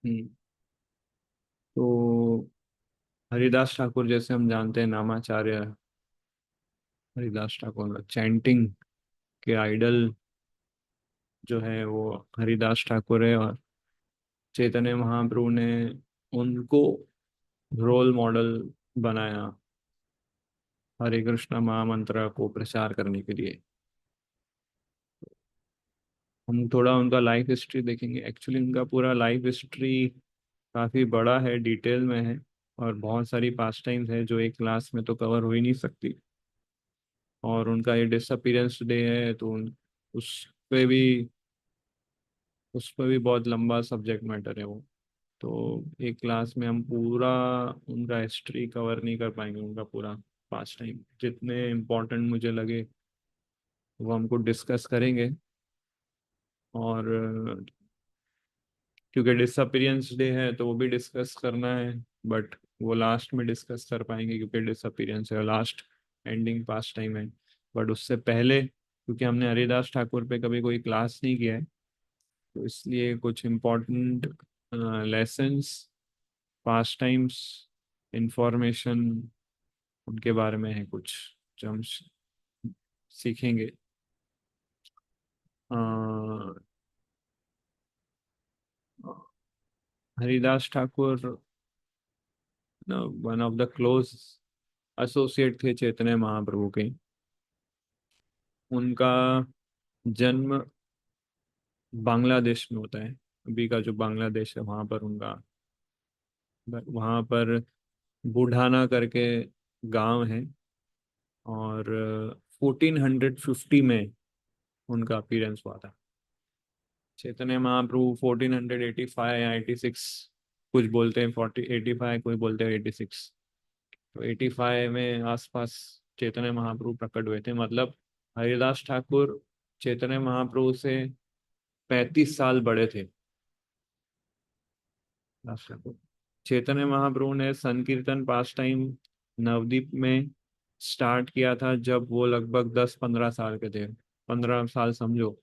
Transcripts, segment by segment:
हम्म। तो हरिदास ठाकुर जैसे हम जानते हैं, नामाचार्य हरिदास ठाकुर, चैंटिंग के आइडल जो है वो हरिदास ठाकुर है। और चैतन्य महाप्रभु ने उनको रोल मॉडल बनाया हरे कृष्ण महामंत्र को प्रचार करने के लिए। हम थोड़ा उनका लाइफ हिस्ट्री देखेंगे। एक्चुअली उनका पूरा लाइफ हिस्ट्री काफ़ी बड़ा है, डिटेल में है, और बहुत सारी पास टाइम्स है जो एक क्लास में तो कवर हो ही नहीं सकती। और उनका ये डिसअपीयरेंस डे है, तो उस पे भी उस पर भी बहुत लंबा सब्जेक्ट मैटर है वो। तो एक क्लास में हम पूरा उनका हिस्ट्री कवर नहीं कर पाएंगे, उनका पूरा पास टाइम। जितने इम्पोर्टेंट मुझे लगे वो हमको डिस्कस करेंगे। और क्योंकि डिसअपीयरेंस डे है तो वो भी डिस्कस करना है, बट वो लास्ट में डिस्कस कर पाएंगे क्योंकि डिसअपीयरेंस है, लास्ट एंडिंग पास टाइम है। बट उससे पहले, क्योंकि हमने हरिदास ठाकुर पे कभी कोई क्लास नहीं किया है, तो इसलिए कुछ important lessons, pastimes, information उनके बारे में है कुछ जो हम सीखेंगे। Uh, Haridas Thakur one of the close associate थे चैतन्य महाप्रभु के। उनका जन्म बांग्लादेश में होता है। अभी का जो बांग्लादेश है वहाँ पर उनका, वहाँ पर बुढ़ाना करके गांव है। और 1450 में उनका अपीयरेंस हुआ था। चैतन्य महाप्रभु 1485 या 86, कुछ बोलते हैं 85, कोई बोलते हैं 86। तो 85 में आसपास चैतन्य महाप्रभु प्रकट हुए थे। मतलब हरिदास ठाकुर चैतन्य महाप्रभु से 35 साल बड़े थे। हरिदास ठाकुर, चैतन्य महाप्रभु ने संकीर्तन पास टाइम नवदीप में स्टार्ट किया था जब वो लगभग 10-15 साल के थे। 15 साल समझो।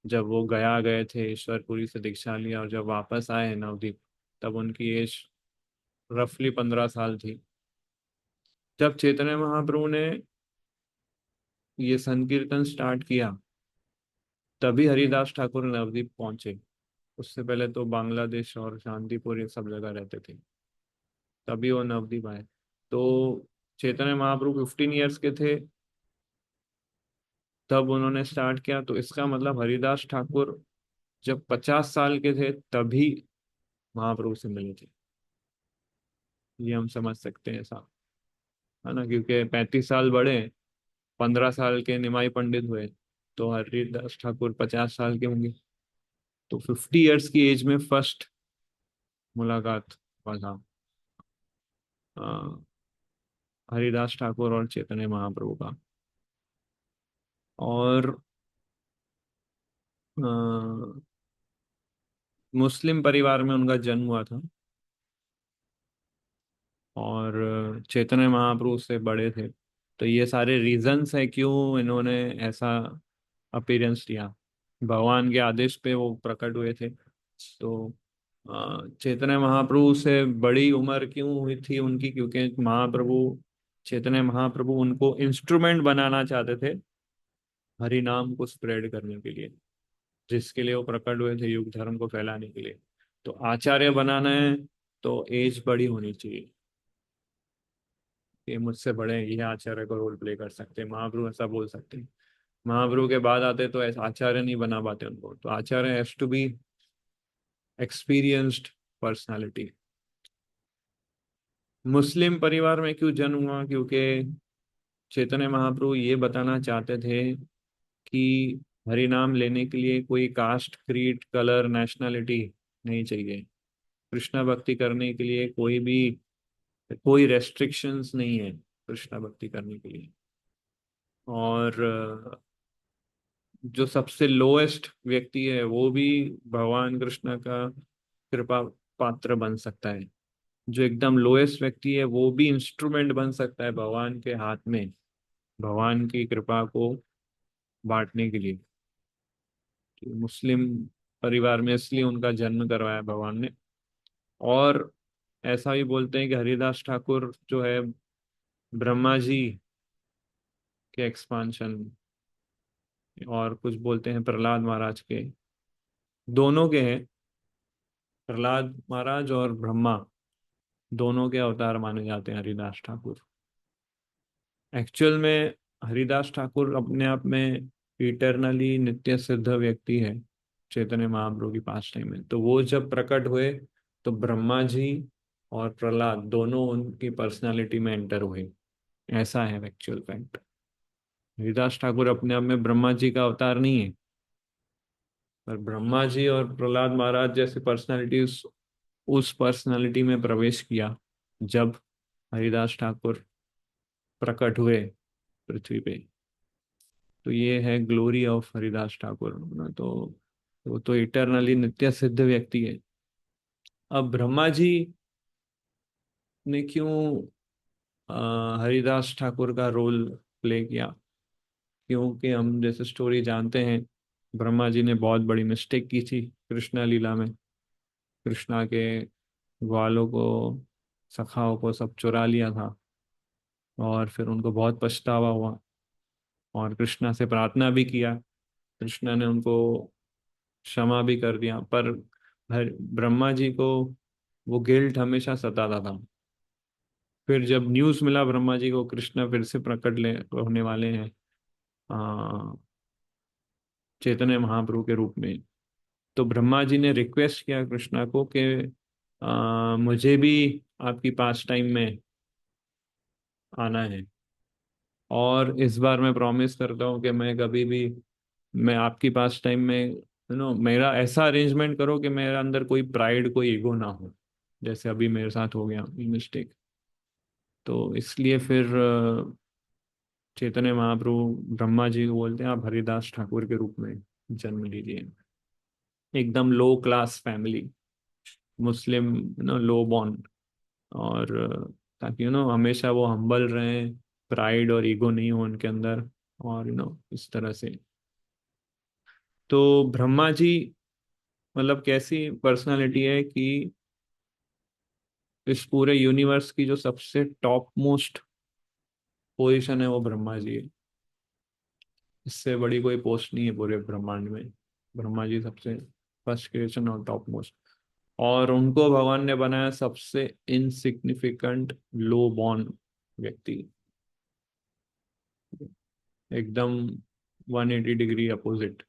जब वो गया गए थे ईश्वरपुरी से दीक्षा लिया और जब वापस आए नवदीप, तब उनकी एज रफली 15 साल थी। जब चैतन्य महाप्रभु ने ये संकीर्तन स्टार्ट किया, तभी हरिदास ठाकुर नवदीप पहुंचे। उससे पहले तो बांग्लादेश और शांतिपुर ये सब जगह रहते थे, तभी वो नवदीप आए। तो चैतन्य महाप्रभु 15 इयर्स के थे तब उन्होंने स्टार्ट किया। तो इसका मतलब हरिदास ठाकुर जब 50 साल के थे तभी महाप्रभु से मिले थे। ये हम समझ सकते हैं साहब, है ना, क्योंकि 35 साल बड़े, 15 साल के निमाई पंडित हुए, तो हरिदास ठाकुर 50 साल के होंगे। तो 50 इयर्स की एज में फर्स्ट मुलाकात हुआ था अ, हरिदास ठाकुर और चैतन्य महाप्रभु का। और अ, मुस्लिम परिवार में उनका जन्म हुआ था। और चैतन्य महाप्रभु से बड़े थे। तो ये सारे रीजंस है क्यों इन्होंने ऐसा अपीयरेंस दिया। भगवान के आदेश पे वो प्रकट हुए थे। तो चैतन्य महाप्रभु से बड़ी उम्र क्यों हुई थी उनकी, क्योंकि महाप्रभु, चैतन्य महाप्रभु उनको इंस्ट्रूमेंट बनाना चाहते थे हरि नाम को स्प्रेड करने के लिए, जिसके लिए वो प्रकट हुए थे, युग धर्म को फैलाने के लिए। तो आचार्य बनाना है तो एज बड़ी होनी चाहिए। ये मुझसे बड़े हैं, ये आचार्य को रोल प्ले कर सकते हैं, महाप्रभु ऐसा बोल सकते हैं। महाप्रभु के बाद आते तो ऐसा आचार्य नहीं बना पाते उनको। तो acharya has to be experienced personality. Muslim परिवार में क्यों जन्म हुआ, क्योंकि चैतन्य महाप्रभु ये बताना चाहते थे कि हरि नाम लेने के लिए कोई कास्ट, क्रीड, कलर, नेशनैलिटी नहीं चाहिए। कृष्णा भक्ति करने के लिए कोई रेस्ट्रिक्शंस नहीं है कृष्णा भक्ति करने के लिए। और जो सबसे लोएस्ट व्यक्ति है वो भी भगवान कृष्ण का कृपा पात्र बन सकता है। जो एकदम लोएस्ट व्यक्ति है वो भी इंस्ट्रूमेंट बन सकता है भगवान के हाथ में, भगवान की कृपा को बांटने के लिए। तो मुस्लिम परिवार में इसलिए उनका जन्म करवाया भगवान ने। और ऐसा भी बोलते हैं कि हरिदास ठाकुर जो है ब्रह्मा जी के एक्सपांशन, और कुछ बोलते हैं प्रहलाद महाराज के, दोनों के हैं। प्रहलाद महाराज और ब्रह्मा दोनों के अवतार माने जाते हैं हरिदास ठाकुर। एक्चुअल में हरिदास ठाकुर अपने आप में इटरनली नित्य सिद्ध व्यक्ति है, चैतन्य महाप्रभु की पास टाइम में। तो वो जब प्रकट हुए तो ब्रह्मा जी और प्रहलाद दोनों उनकी पर्सनालिटी में एंटर हुए। ऐसा है एक्चुअल फैक्ट। हरिदास ठाकुर अपने आप में ब्रह्मा जी का अवतार नहीं है, पर ब्रह्मा जी और प्रहलाद महाराज जैसे पर्सनालिटी उस पर्सनालिटी में प्रवेश किया जब हरिदास ठाकुर प्रकट हुए पृथ्वी पे। तो ये है ग्लोरी ऑफ हरिदास ठाकुर ना। तो वो तो इटरनली नित्य सिद्ध व्यक्ति है। अब ब्रह्मा जी ने क्यों हरिदास ठाकुर का रोल प्ले किया? क्योंकि हम जैसे स्टोरी जानते हैं, ब्रह्मा जी ने बहुत बड़ी मिस्टेक की थी कृष्णा लीला में। कृष्णा के ग्वालों को, सखाओं को सब चुरा लिया था, और फिर उनको बहुत पछतावा हुआ, और कृष्णा से प्रार्थना भी किया। कृष्णा ने उनको क्षमा भी कर दिया, पर ब्रह्मा जी को वो गिल्ट हमेशा सताता था। फिर जब न्यूज़ मिला ब्रह्मा जी को कृष्णा फिर से प्रकट ले होने वाले हैं आ, चैतन्य महाप्रभु के रूप में, तो ब्रह्मा जी ने रिक्वेस्ट किया कृष्णा को कि मुझे भी आपकी पास टाइम में आना है, और इस बार मैं प्रॉमिस करता हूँ कि मैं कभी भी, मैं आपकी पास टाइम में मेरा ऐसा अरेंजमेंट करो कि मेरे अंदर कोई प्राइड, कोई ईगो ना हो, जैसे अभी मेरे साथ हो गया मिस्टेक। तो इसलिए फिर चैतन्य महाप्रभु ब्रह्मा जी को बोलते हैं आप हरिदास ठाकुर के रूप में जन्म लीजिए। एकदम लो क्लास फैमिली, मुस्लिम, लो बॉर्न, और ताकि हमेशा वो हम्बल रहें, प्राइड और ईगो नहीं हो उनके अंदर, और इस तरह से। तो ब्रह्मा जी मतलब कैसी पर्सनालिटी है कि इस पूरे यूनिवर्स की जो सबसे टॉप मोस्ट पोजीशन है वो ब्रह्मा जी है। इससे बड़ी कोई पोस्ट नहीं है पूरे ब्रह्मांड में। ब्रह्मा जी सबसे फर्स्ट क्रिएशन और टॉप मोस्ट, और उनको भगवान ने बनाया सबसे इनसिग्निफिकेंट लो बॉर्न व्यक्ति, एकदम 180 डिग्री अपोजिट,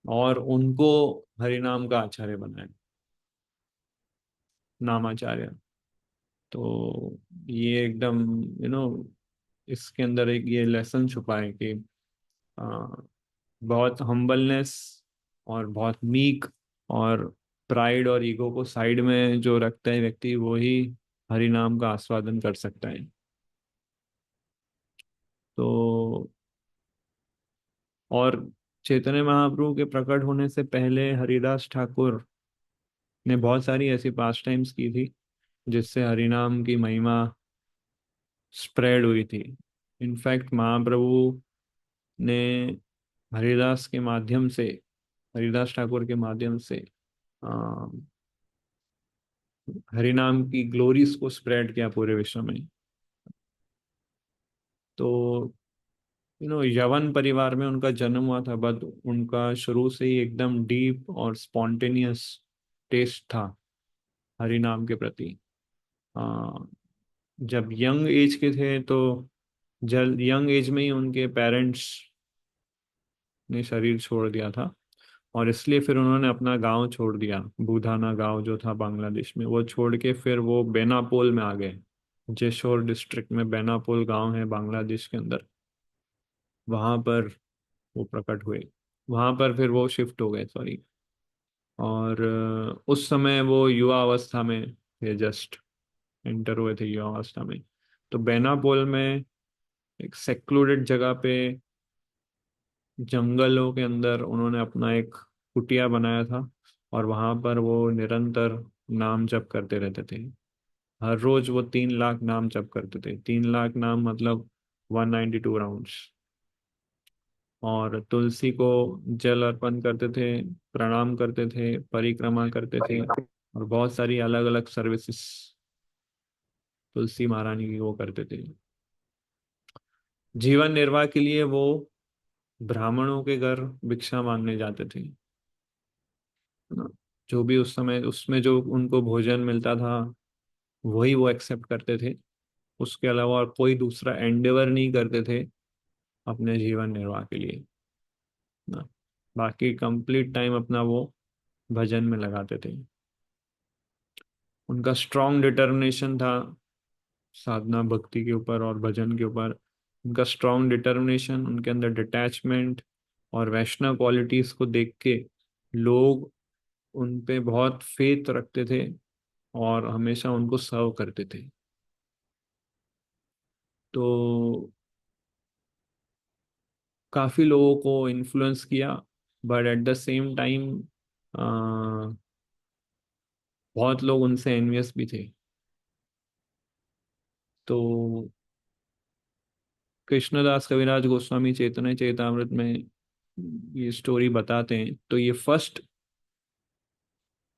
और उनको हरिनाम का आचार्य बनाया, नामाचार्य। तो ये एकदम यू नो इसके अंदर एक ये लेसन छुपा है कि आ, बहुत हम्बलनेस और बहुत मीक, और प्राइड और ईगो को साइड में जो रखता है व्यक्ति, वो ही हरि नाम का आस्वादन कर सकता है। तो और चैतन्य महाप्रभु के प्रकट होने से पहले हरिदास ठाकुर ने बहुत सारी ऐसी पास टाइम्स की थी जिससे हरिनाम की महिमा स्प्रेड हुई थी। इनफैक्ट महाप्रभु ने हरिदास के माध्यम से, हरिदास ठाकुर के माध्यम से आ, हरिनाम की ग्लोरीज को स्प्रेड किया पूरे विश्व में। तो यवन परिवार में उनका जन्म हुआ था, बट उनका शुरू से ही एकदम डीप और स्पॉन्टेनियस टेस्ट था हरिनाम के प्रति। आ, जब यंग एज के थे तो जल यंग एज में ही उनके पेरेंट्स ने शरीर छोड़ दिया था, और इसलिए फिर उन्होंने अपना गांव छोड़ दिया। बूधाना गांव जो था बांग्लादेश में, वो छोड़ के फिर वो बेनापोल में आ गए। जेशोर डिस्ट्रिक्ट में बेनापोल गांव है बांग्लादेश के अंदर, वहां पर वो प्रकट हुए। वहां पर फिर वो शिफ्ट हो गए, सॉरी। और उस समय वो युवा अवस्था में थे, जस्ट एंटर हुए थे युवा अवस्था में। तो बेनापोल में एक सेक्लूडेड जगह पे, जंगलों के अंदर उन्होंने अपना एक कुटिया बनाया था, और वहां पर वो निरंतर नाम जप करते रहते थे। हर रोज वो 3 लाख नाम जप करते थे। 3 लाख नाम मतलब 192 राउंड्स। और तुलसी को जल अर्पण करते थे, प्रणाम करते थे, परिक्रमा करते थे, और बहुत सारी अलग अलग सर्विसेज तुलसी महारानी की वो करते थे। जीवन निर्वाह के लिए वो ब्राह्मणों के घर भिक्षा मांगने जाते थे, है ना। जो भी उस समय उसमें जो उनको भोजन मिलता था वही वो एक्सेप्ट करते थे। उसके अलावा और कोई दूसरा एंडेवर नहीं करते थे अपने जीवन निर्वाह के लिए, ना। बाकी कंप्लीट टाइम अपना वो भजन में लगाते थे। उनका स्ट्रॉन्ग डिटर्मिनेशन था साधना भक्ति के ऊपर और भजन के ऊपर। उनका स्ट्रॉन्ग डिटर्मिनेशन, उनके अंदर डिटैचमेंट और वैष्णव क्वालिटीज को देख के लोग उन पे बहुत फेथ रखते थे और हमेशा उनको सर्व करते थे। तो काफी लोगों को इन्फ्लुएंस किया, but at the same time बहुत लोग उनसे एनवियस भी थे। तो कृष्णदास कविराज गोस्वामी चैतन्य चैतामृत में ये स्टोरी बताते हैं। तो ये फर्स्ट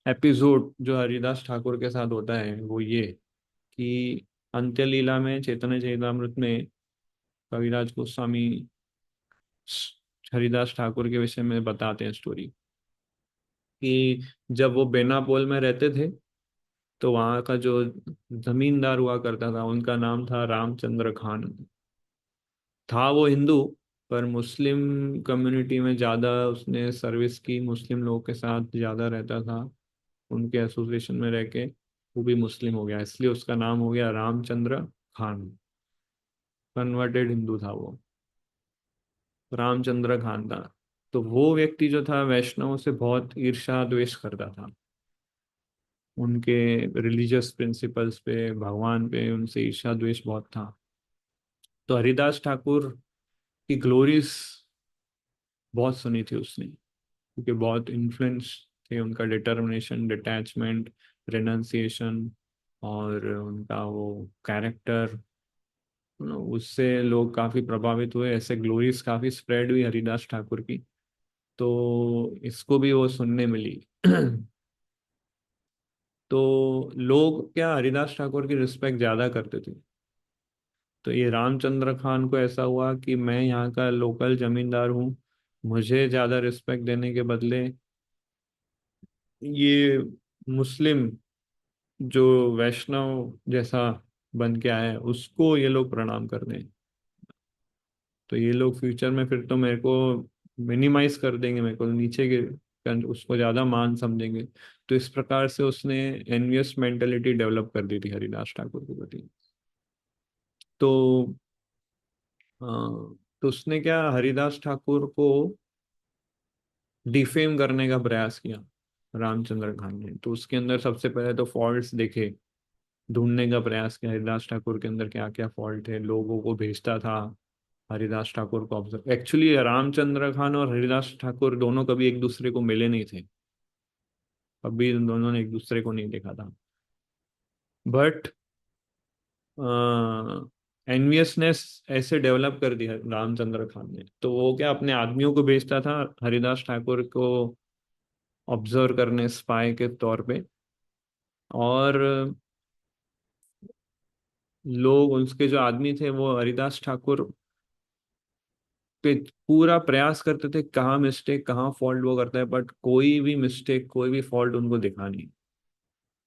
एपिसोड जो हरिदास ठाकुर के साथ होता है वो ये कि अंत्य लीला में चैतन्य चैतामृत में कविराज गोस्वामी हरिदास ठाकुर के विषय में बताते हैं स्टोरी कि जब वो बेनापोल में रहते थे तो वहाँ का जो जमींदार हुआ करता था उनका नाम था रामचंद्र खान। था वो हिंदू, पर मुस्लिम कम्युनिटी में ज़्यादा उसने सर्विस की, मुस्लिम लोगों के साथ ज़्यादा रहता था, उनके एसोसिएशन में रह के वो भी मुस्लिम हो गया, इसलिए उसका नाम हो गया रामचंद्र खान। कन्वर्टेड हिंदू था वो, रामचंद्र खान था। तो वो व्यक्ति जो था वैष्णवों से बहुत ईर्ष्या द्वेष करता था, उनके रिलीजियस प्रिंसिपल्स पे, भगवान पे उनसे ईर्ष्या द्वेष बहुत था। तो हरिदास ठाकुर की ग्लोरीज बहुत सुनी थी उसने, क्योंकि बहुत इन्फ्लुएंस थे उनका डिटर्मिनेशन, डिटैचमेंट, रेनंसिएशन और उनका वो कैरेक्टर। उससे लोग काफी प्रभावित हुए, ऐसे ग्लोरीज काफी स्प्रेड हुई हरिदास ठाकुर की। तो इसको भी वो सुनने मिली। तो लोग क्या हरिदास ठाकुर की रिस्पेक्ट ज्यादा करते थे। तो ये रामचंद्र खान को ऐसा हुआ कि मैं यहाँ का लोकल जमींदार हूँ, मुझे ज्यादा रिस्पेक्ट देने के बदले ये मुस्लिम जो वैष्णव जैसा बन के आया है उसको ये लोग प्रणाम कर दें। तो ये लोग फ्यूचर में फिर तो मेरे को मिनिमाइज कर देंगे, मेरे को नीचे के उसको ज्यादा मान समझेंगे। तो इस प्रकार से उसने एनवियस मेंटेलिटी डेवलप कर दी थी हरिदास ठाकुर के प्रति। तो अ, तो उसने क्या, हरिदास ठाकुर को डिफेम करने का प्रयास किया रामचंद्र खान ने। तो उसके अंदर सबसे पहले तो फॉल्ट्स देखे, ढूंढने का प्रयास किया हरिदास ठाकुर के अंदर क्या क्या फॉल्ट है, लोगों को भेजता था हरिदास ठाकुर को ऑब्जर्व। एक्चुअली रामचंद्र खान और हरिदास ठाकुर दोनों कभी एक दूसरे को मिले नहीं थे, कभी इन दोनों ने एक दूसरे को नहीं देखा था। बट एनवियसनेस ऐसे डेवलप कर दिया रामचंद्र खान ने, तो वो क्या अपने आदमियों को भेजता था हरिदास ठाकुर को ऑब्जर्व करने, स्पाई के तौर पे। और लोग उसके जो आदमी थे वो हरिदास ठाकुर पे पूरा प्रयास करते थे कहाँ मिस्टेक, कहाँ फॉल्ट वो करता है, बट कोई भी मिस्टेक, कोई भी फॉल्ट उनको दिखा नहीं।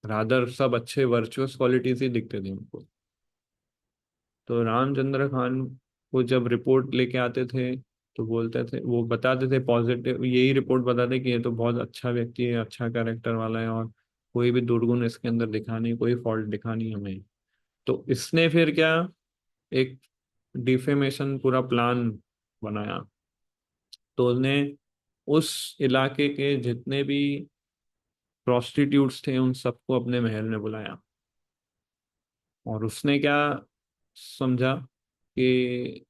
रादर सब अच्छे वर्चुअस क्वालिटीज ही दिखते थे उनको। तो रामचंद्र खान को जब रिपोर्ट लेके आते थे तो बोलते थे, वो बताते थे पॉजिटिव, यही रिपोर्ट बताते कि ये तो बहुत अच्छा व्यक्ति है, अच्छा कैरेक्टर वाला है, और कोई भी दुर्गुण इसके अंदर दिखा नहीं, कोई फॉल्ट दिखा नहीं हमें। तो इसने फिर क्या, एक डिफेमेशन पूरा प्लान बनाया। तो उसने उस इलाके के जितने भी प्रोस्टिट्यूट्स थे उन सबको अपने महल में बुलाया। और उसने क्या समझा कि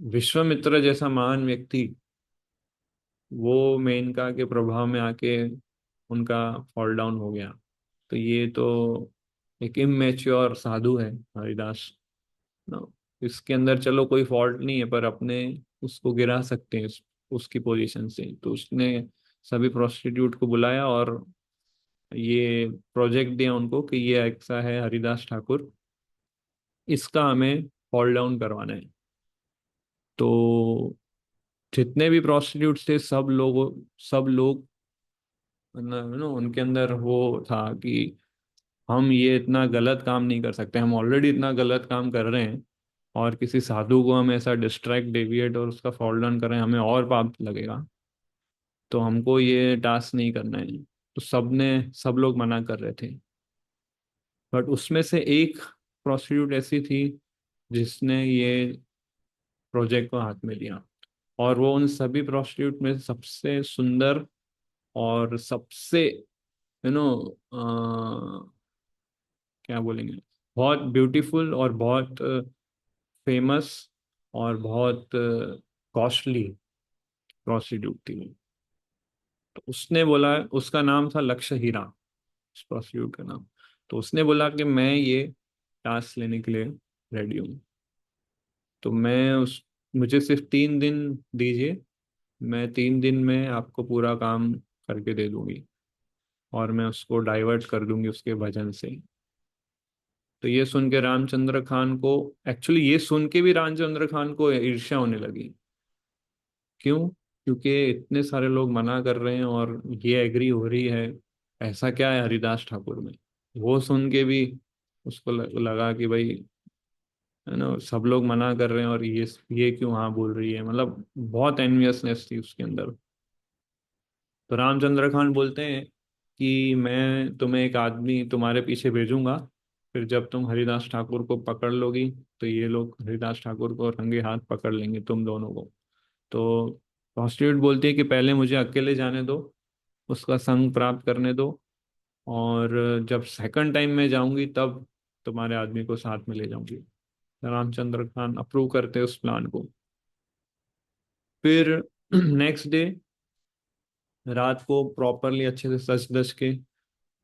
विश्वामित्र जैसा महान व्यक्ति वो मेनका के प्रभाव में आके उनका फॉल डाउन हो गया। तो ये तो एक इमेच्योर साधु है हरिदास ना। इसके अंदर चलो कोई फॉल्ट नहीं है, पर अपने उसको गिरा सकते हैं उसकी पोजीशन से। तो उसने सभी प्रोस्टिट्यूट को बुलाया और ये प्रोजेक्ट दिया उनको कि ये ऐसा है हरिदास ठाकुर, इसका हमें फॉल डाउन करवाना है। तो जितने भी प्रोस्टिट्यूट्स थे सब लोग उनके अंदर वो था कि हम ये इतना गलत काम नहीं कर सकते, हम ऑलरेडी इतना गलत काम कर रहे हैं, और किसी साधु को हम ऐसा डिस्ट्रैक्ट डेविएट और उसका फॉल डाउन कर रहे हैं, हमें और पाप लगेगा। तो हमको ये टास्क नहीं करना है। तो सब लोग मना कर रहे थे। बट उसमें से एक प्रोस्टिट्यूट ऐसी थी जिसने ये प्रोजेक्ट को हाथ में लिया, और वो उन सभी प्रोस्टिट्यूट में सबसे सुंदर और सबसे यू नो क्या बोलेंगे, बहुत ब्यूटीफुल और बहुत फेमस और बहुत कॉस्टली प्रोस्टिट्यूट थी वो। तो उसने बोला, उसका नाम था लक्ष्य हीरा, उस प्रोस्टिट्यूट का नाम। तो उसने बोला कि मैं ये टास्क लेने के लिए रेडी हूँ। तो मैं उस मुझे सिर्फ 3 दिन दीजिए, मैं 3 दिन में आपको पूरा काम करके दे दूंगी, और मैं उसको डाइवर्ट कर दूंगी उसके भजन से। तो ये सुन के रामचंद्र खान को, एक्चुअली ये सुन के भी रामचंद्र खान को ईर्ष्या होने लगी। क्यों? क्योंकि इतने सारे लोग मना कर रहे हैं और ये एग्री हो रही है, ऐसा क्या है हरिदास ठाकुर में? वो सुन के भी उसको लगा कि भाई, है ना, सब लोग मना कर रहे हैं और ये क्यों हाँ बोल रही है, मतलब बहुत एनवियसनेस थी उसके अंदर। तो रामचंद्र खान बोलते हैं कि मैं तुम्हें एक आदमी तुम्हारे पीछे भेजूंगा, फिर जब तुम हरिदास ठाकुर को पकड़ लोगी तो ये लोग हरिदास ठाकुर को रंगे हाथ पकड़ लेंगे तुम दोनों को। तो प्रॉस्टिट्यूट बोलती है कि पहले मुझे अकेले जाने दो, उसका संग प्राप्त करने दो, और जब सेकंड टाइम मैं जाऊंगी तब तुम्हारे आदमी को साथ में ले जाऊंगी। रामचंद्र खान अप्रूव करते उस प्लान को। फिर नेक्स्ट डे रात को प्रॉपरली अच्छे से सज धज के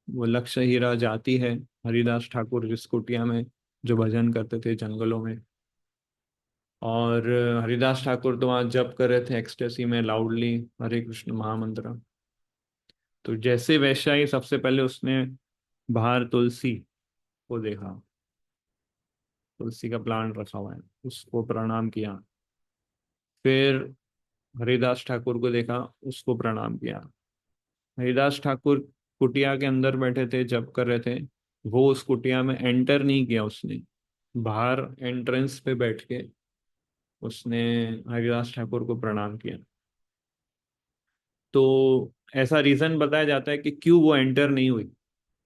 वो लक्ष्य हीरा जाती है हरिदास ठाकुर जिस कुटिया में जो भजन करते थे जंगलों में। और हरिदास ठाकुर तो वहाँ जप कर रहे थे एक्सटेसी में लाउडली हरे कृष्ण महामंत्र। तो जैसे वैसा ही सबसे पहले उसने बाहर तुलसी को देखा, तुलसी का प्लांट रखा हुआ है, उसको प्रणाम किया। फिर हरिदास ठाकुर को देखा, उसको प्रणाम किया। हरिदास ठाकुर कुटिया के अंदर बैठे थे, जप कर रहे थे। वो उस कुटिया में एंटर नहीं किया उसने, बाहर एंट्रेंस पे बैठ के उसने हरिदास ठाकुर को प्रणाम किया। तो ऐसा रीजन बताया जाता है कि क्यों वो एंटर नहीं हुई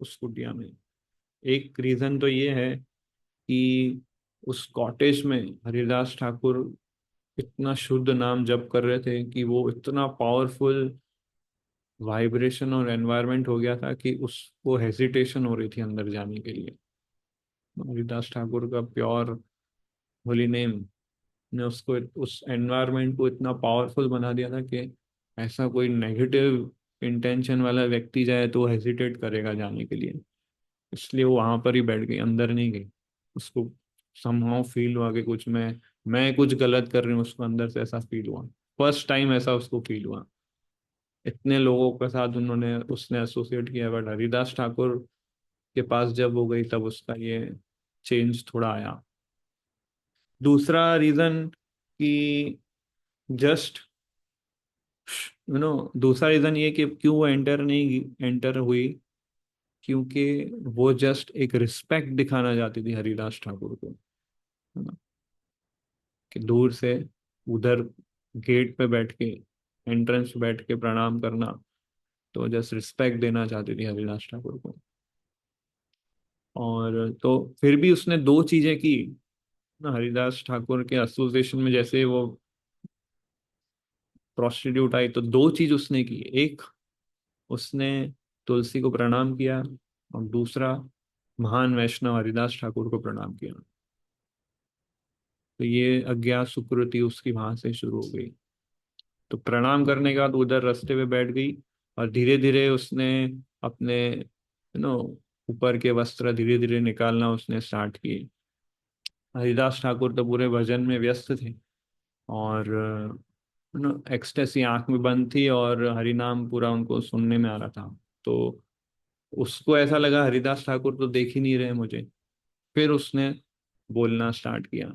उस कुटिया में। एक रीजन तो ये है कि उस कॉटेज में हरिदास ठाकुर इतना शुद्ध नाम जप कर रहे थे कि वो इतना पावरफुल वाइब्रेशन और एनवायरनमेंट हो गया था कि उसको हेजिटेशन हो रही थी अंदर जाने के लिए। हरिदास ठाकुर का प्योर होली नेम ने उसको, उस एनवायरनमेंट को इतना पावरफुल बना दिया था कि ऐसा कोई नेगेटिव इंटेंशन वाला व्यक्ति जाए तो हेजिटेट करेगा जाने के लिए। इसलिए वो वहां पर ही बैठ गई, अंदर नहीं गई। उसको समहाउ फील हुआ कि कुछ मैं कुछ गलत कर रही हूँ, उसको अंदर से ऐसा फील हुआ। फर्स्ट टाइम ऐसा उसको फील हुआ। इतने लोगों के साथ उसने एसोसिएट किया, बट हरिदास ठाकुर के पास जब वो गई तब उसका ये चेंज थोड़ा आया। दूसरा रीजन कि जस्ट दूसरा रीजन ये कि क्यों वो एंटर हुई, क्योंकि वो जस्ट एक रिस्पेक्ट दिखाना चाहती थी हरिदास ठाकुर को, है ना, कि दूर से उधर गेट पे बैठ के, एंट्रेंस पे बैठ के प्रणाम करना, तो जस्ट रिस्पेक्ट देना चाहती थी हरिदास ठाकुर को। और तो फिर भी उसने दो चीजें की ना हरिदास ठाकुर के एसोसिएशन में। जैसे वो प्रोस्टिट्यूट आई तो दो चीज उसने की। एक, उसने तुलसी को प्रणाम किया, और दूसरा, महान वैष्णव हरिदास ठाकुर को प्रणाम किया। तो ये अज्ञात सुकृति उसकी वहां से शुरू हो गई। तो प्रणाम करने के बाद उधर रास्ते पे बैठ गई, और धीरे धीरे उसने अपने ऊपर के वस्त्र धीरे धीरे निकालना उसने स्टार्ट किए। हरिदास ठाकुर तो पूरे भजन में व्यस्त थे, और एक्सटेसी आंख में बंद थी और हरि नाम पूरा उनको सुनने में आ रहा था। तो उसको ऐसा लगा हरिदास ठाकुर तो देख ही नहीं रहे मुझे। फिर उसने बोलना स्टार्ट किया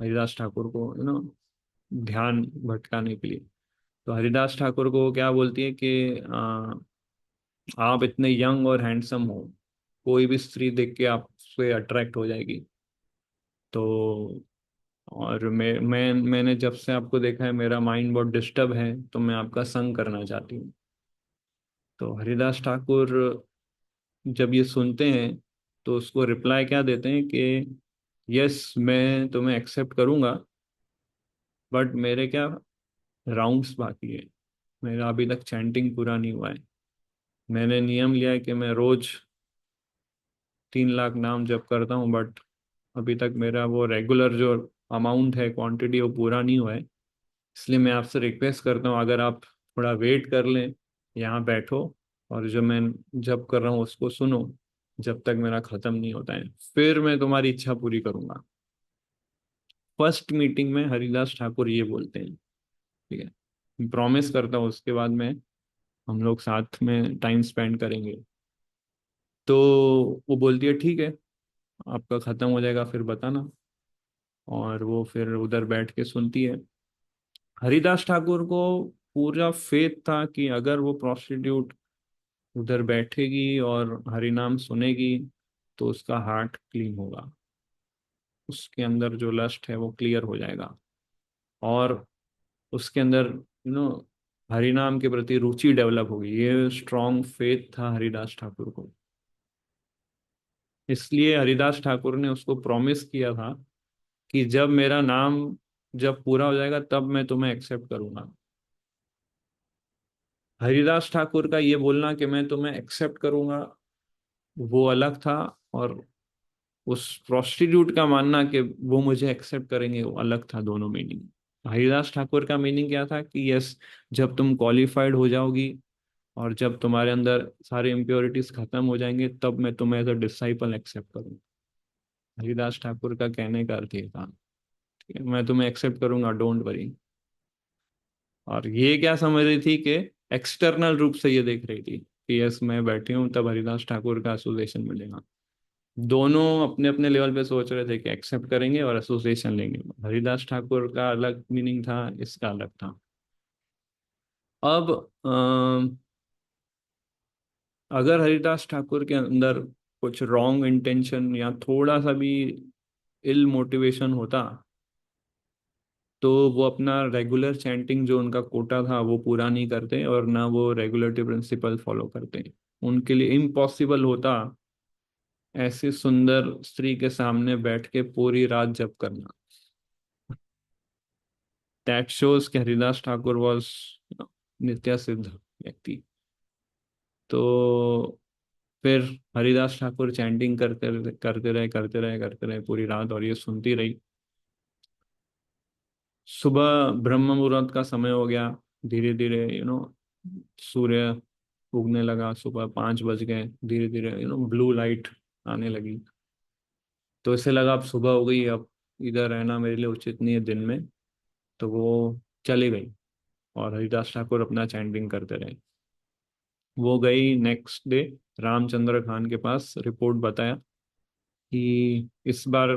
हरिदास ठाकुर को, ध्यान भटकाने के लिए। तो हरिदास ठाकुर को क्या बोलती है कि आप इतने यंग और हैंडसम हो, कोई भी स्त्री देख के आपसे अट्रैक्ट हो जाएगी। तो और मैंने जब से आपको देखा है मेरा माइंड बहुत डिस्टर्ब है, तो मैं आपका संग करना चाहती हूँ। तो हरिदास ठाकुर जब ये सुनते हैं तो उसको रिप्लाई क्या देते हैं कि यस मैं तुम्हें एक्सेप्ट करूंगा, बट मेरे क्या राउंड्स बाकी है, मेरा अभी तक चैंटिंग पूरा नहीं हुआ है। मैंने नियम लिया है कि मैं रोज 3 लाख नाम जप करता हूँ, बट अभी तक मेरा वो रेगुलर जो अमाउंट है, क्वांटिटी, वो पूरा नहीं हुआ है। इसलिए मैं आपसे रिक्वेस्ट करता हूँ, अगर आप थोड़ा वेट कर लें, यहाँ बैठो और जो मैं जप कर रहा हूँ उसको सुनो, जब तक मेरा खत्म नहीं होता है, फिर मैं तुम्हारी इच्छा पूरी करूंगा। फर्स्ट मीटिंग में हरिदास ठाकुर ये बोलते हैं। ठीक है, प्रॉमिस करता हूँ उसके बाद में हम लोग साथ में टाइम स्पेंड करेंगे। तो वो बोलती है ठीक है, आपका खत्म हो जाएगा फिर बताना। और वो फिर उधर बैठ के सुनती है। हरिदास ठाकुर को पूरा फेथ था कि अगर वो प्रोस्टिट्यूट उधर बैठेगी और हरिनाम सुनेगी तो उसका हार्ट क्लीन होगा, उसके अंदर जो लस्ट है वो क्लियर हो जाएगा, और उसके अंदर हरिनाम के प्रति रुचि डेवलप होगी। ये स्ट्रॉन्ग फेथ था हरिदास ठाकुर को। इसलिए हरिदास ठाकुर ने उसको प्रॉमिस किया था कि जब मेरा नाम जब पूरा हो जाएगा तब मैं तुम्हें एक्सेप्ट करूंगा। हरिदास ठाकुर का ये बोलना कि मैं तुम्हें एक्सेप्ट करूंगा वो अलग था, और उस प्रोस्टिट्यूट का मानना कि वो मुझे एक्सेप्ट करेंगे वो अलग था। दोनों मीनिंग। हरिदास ठाकुर का मीनिंग क्या था कि यस, जब तुम क्वालिफाइड हो जाओगी और जब तुम्हारे अंदर सारे इम्प्योरिटीज खत्म हो जाएंगे तब मैं तुम्हें एज अ डिसाइपल एक्सेप्ट करूंगा। हरिदास ठाकुर का कहने का अर्थ ये था, ठीक है, मैं तुम्हें एक्सेप्ट करूंगा, डोंट वरी। और ये क्या समझ रही थी कि एक्सटर्नल रूप से ये देख रही थी कि यस मैं बैठी हूँ तब हरिदास ठाकुर का एसोसिएशन मिलेगा। दोनों अपने अपने लेवल पे सोच रहे थे कि एक्सेप्ट करेंगे और एसोसिएशन लेंगे। हरिदास ठाकुर का अलग मीनिंग था, इसका अलग था। अब अगर हरिदास ठाकुर के अंदर कुछ रॉन्ग इंटेंशन या थोड़ा सा भी इल मोटिवेशन होता तो वो अपना रेगुलर चैंटिंग जो उनका कोटा था वो पूरा नहीं करते, और ना वो रेगुलेटरी प्रिंसिपल फॉलो करते। उनके लिए इम्पॉसिबल होता ऐसी सुंदर स्त्री के सामने बैठ के पूरी रात जप करना। दैट शोज कि हरिदास ठाकुर वॉज नित्य सिद्ध व्यक्ति। तो फिर हरिदास ठाकुर चैंटिंग करते रहे पूरी रात, और ये सुनती रही। सुबह ब्रह्म मुहूर्त का समय हो गया। धीरे धीरे सूर्य उगने लगा, सुबह 5 बज गए। धीरे धीरे ब्लू लाइट आने लगी। तो इसे लगा अब सुबह हो गई, अब इधर रहना मेरे लिए उचित नहीं है दिन में। तो वो चली गई और हरिदास ठाकुर अपना चैंटिंग करते रहे। वो गई नेक्स्ट डे रामचंद्र खान के पास, रिपोर्ट बताया कि इस बार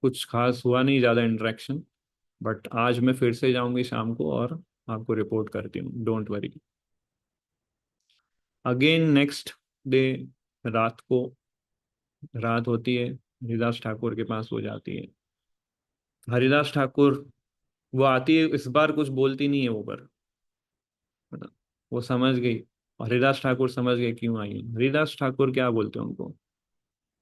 कुछ खास हुआ नहीं, ज़्यादा इंटरेक्शन, बट आज मैं फिर से जाऊंगी शाम को और आपको रिपोर्ट करती हूँ, don't worry. Again next day रात को, रात होती है, हरिदास ठाकुर के पास वो जाती है। हरिदास ठाकुर, वो आती है, इस बार कुछ बोलती नहीं है वो, पर है ना, वो समझ गई। और हरिदास ठाकुर समझ गए क्यों आई है। हरिदास ठाकुर क्या बोलते हैं उनको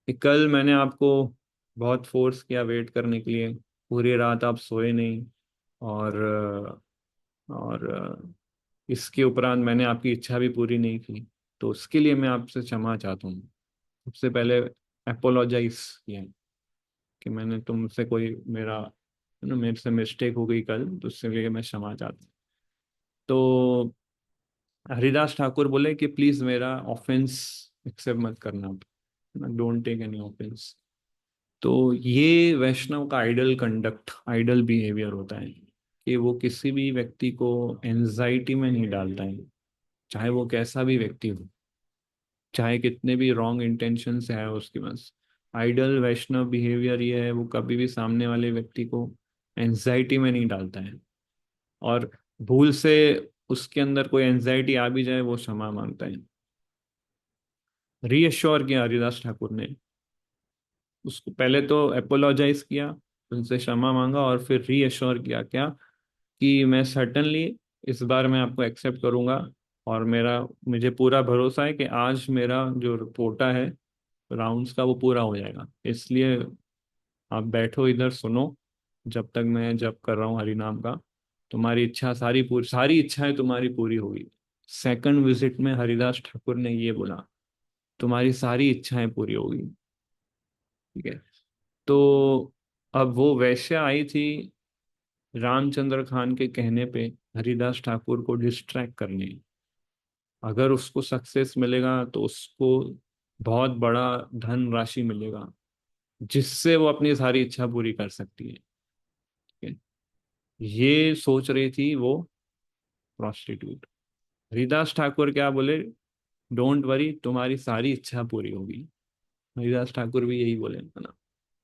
कि कल मैंने आपको बहुत फोर्स किया वेट करने के लिए, पूरी रात आप सोए नहीं, और इसके उपरांत मैंने आपकी इच्छा भी पूरी नहीं की। तो उसके लिए मैं आपसे क्षमा चाहता हूँ। सबसे पहले अपोलोजाइज किया है कि मैंने तुमसे कोई मेरा मेरे से मिस्टेक हो गई कल, तो उसके लिए मैं क्षमा चाहता हूँ। तो हरिदास ठाकुर बोले कि प्लीज मेरा ऑफेंस एक्सेप्ट मत करना, डोंट टेक एनी ऑफेंस। तो ये वैष्णव का आइडल कंडक्ट, आइडल बिहेवियर होता है कि वो किसी भी व्यक्ति को एंजाइटी में नहीं डालता है, चाहे वो कैसा भी व्यक्ति हो। चाहे कितने भी रॉन्ग इंटेंशंस है उसके पास। आइडल वैष्णव बिहेवियर ये है, वो कभी भी सामने वाले व्यक्ति को एंजाइटी में नहीं डालता है, और भूल से उसके अंदर कोई एंजाइटी आ भी जाए वो क्षमा मांगता है। रीअश्योर किया हरिदास ठाकुर ने उसको, पहले तो अपोलोजाइज किया, उनसे क्षमा मांगा, और फिर रीअश्योर किया क्या, कि मैं सर्टनली इस बार मैं आपको एक्सेप्ट करूंगा, और मेरा मुझे पूरा भरोसा है कि आज मेरा जो कोटा है राउंड्स का वो पूरा हो जाएगा, इसलिए आप बैठो इधर सुनो, जब तक मैं जप कर रहा हूँ हरि नाम का, तुम्हारी इच्छा सारी पूरी, सारी इच्छाएं तुम्हारी पूरी होगी। सेकंड विजिट में हरिदास ठाकुर ने ये बोला, तुम्हारी सारी इच्छाएं पूरी होगी। ठीक है। तो अब वो वैश्या आई थी रामचंद्र खान के कहने पे हरिदास ठाकुर को डिस्ट्रैक्ट करने। अगर उसको सक्सेस मिलेगा तो उसको बहुत बड़ा धन राशि मिलेगा, जिससे वो अपनी सारी इच्छा पूरी कर सकती है। ठीक है? ये सोच रही थी वो प्रोस्टिट्यूट। हरिदास ठाकुर क्या बोले, डोंट वरी, तुम्हारी सारी इच्छा पूरी होगी। हरिदास ठाकुर भी यही बोले है ना।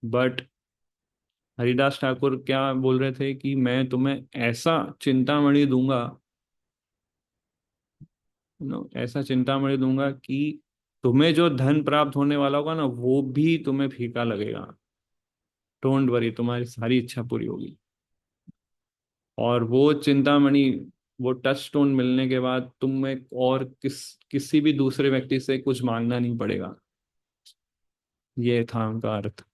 बट हरिदास ठाकुर क्या बोल रहे थे कि मैं तुम्हें ऐसा चिंतामणि दूंगा, ऐसा चिंतामणि दूंगा कि तुम्हें जो धन प्राप्त होने वाला होगा ना वो भी तुम्हें फीका लगेगा। डोंट वरी, तुम्हारी सारी इच्छा पूरी होगी। और वो चिंतामणि, वो टच स्टोन मिलने के बाद तुम्हें और किसी भी दूसरे व्यक्ति से कुछ मांगना नहीं पड़ेगा। ये था उनका अर्थ।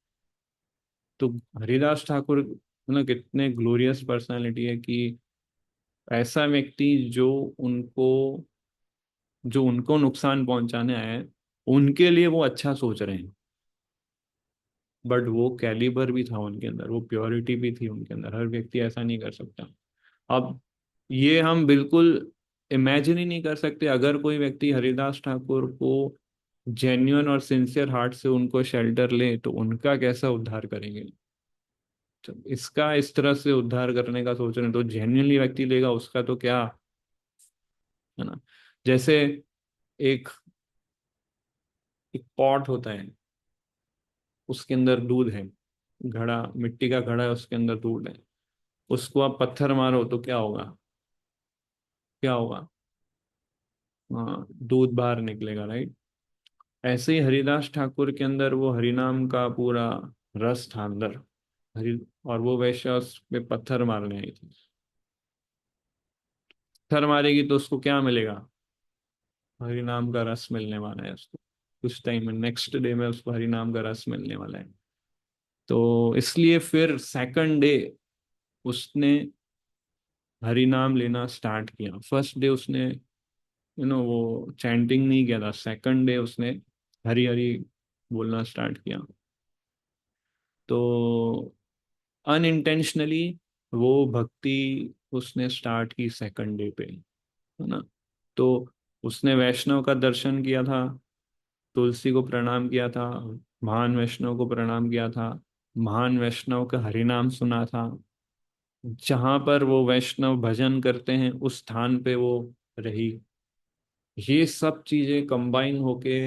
तो हरिदास ठाकुर कितने ग्लोरियस पर्सनालिटी है कि ऐसा व्यक्ति जो उनको नुकसान पहुंचाने आए हैं, उनके लिए वो अच्छा सोच रहे हैं। बट वो कैलिबर भी था उनके अंदर, वो प्योरिटी भी थी उनके अंदर, हर व्यक्ति ऐसा नहीं कर सकता। अब ये हम बिल्कुल इमेजिन ही नहीं कर सकते, अगर कोई व्यक्ति हरिदास ठाकुर को जेन्युइन और सिंसियर हार्ट से उनको शेल्टर ले तो उनका कैसा उद्धार करेंगे। तो इसका इस तरह से उद्धार करने का सोच रहे हैं तो जेन्युइनली व्यक्ति लेगा उसका तो क्या, है ना। जैसे एक एक पॉट होता है, उसके अंदर दूध है, घड़ा, मिट्टी का घड़ा है, उसके अंदर दूध है, उसको आप पत्थर मारो तो क्या होगा, क्या होगा, हाँ दूध बाहर निकलेगा, राइट। ऐसे ही हरिदास ठाकुर के अंदर वो हरिनाम का पूरा रस था अंदर। हरि और वो वैश्या उस पे पत्थर मारने आई थी। पत्थर मारेगी तो उसको क्या मिलेगा, हरिनाम का रस मिलने वाला है उसको। कुछ टाइम में, नेक्स्ट डे में उसको हरिनाम का रस मिलने वाला है। तो इसलिए फिर सेकंड डे उसने हरि नाम लेना स्टार्ट किया। फर्स्ट डे उसने वो चैंटिंग नहीं किया था, सेकंड डे उसने हरि हरि बोलना स्टार्ट किया। तो अनइंटेंशनली वो भक्ति उसने स्टार्ट की सेकंड डे पे, है ना। तो उसने वैष्णव का दर्शन किया था, तुलसी को प्रणाम किया था, महान वैष्णव को प्रणाम किया था, महान वैष्णव का हरिनाम सुना था, जहां पर वो वैष्णव भजन करते हैं उस स्थान पे वो रही। ये सब चीजें कंबाइन होके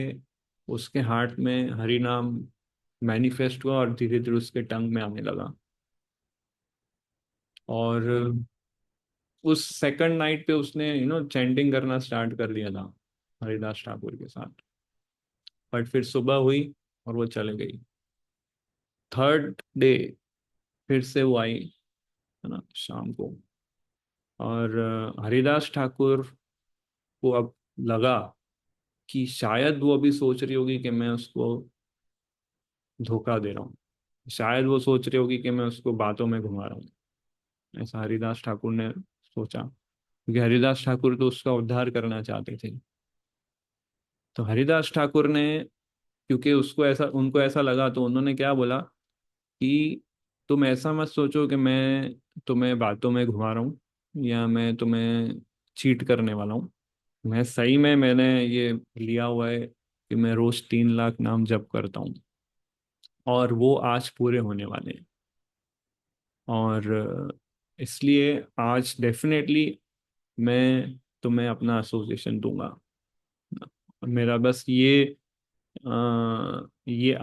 उसके हार्ट में हरि नाम मैनिफेस्ट हुआ और धीरे धीरे उसके टंग में आने लगा। और उस सेकंड नाइट पे उसने चैंटिंग करना स्टार्ट कर दिया था हरिदास ठाकुर के साथ। बट फिर सुबह हुई और वो चले गई। थर्ड डे फिर से वो आई, है ना, शाम को। और हरिदास ठाकुर को अब लगा कि शायद वो अभी सोच रही होगी कि मैं उसको धोखा दे रहा हूँ, शायद वो सोच रही होगी कि मैं उसको बातों में घुमा रहा हूँ। ऐसा हरिदास ठाकुर ने सोचा, क्योंकि हरिदास ठाकुर तो उसका उद्धार करना चाहते थे। तो हरिदास ठाकुर ने, क्योंकि उसको ऐसा उनको ऐसा लगा, तो उन्होंने क्या बोला कि तुम ऐसा मत सोचो कि मैं तुम्हें बातों में घुमा रहा हूँ या मैं तुम्हें चीट करने वाला हूँ। मैं सही में मैंने ये लिया हुआ है कि मैं रोज 3 लाख नाम जप करता हूँ, और वो आज पूरे होने वाले हैं। और इसलिए आज डेफिनेटली मैं तुम्हें अपना एसोसिएशन दूंगा। मेरा बस ये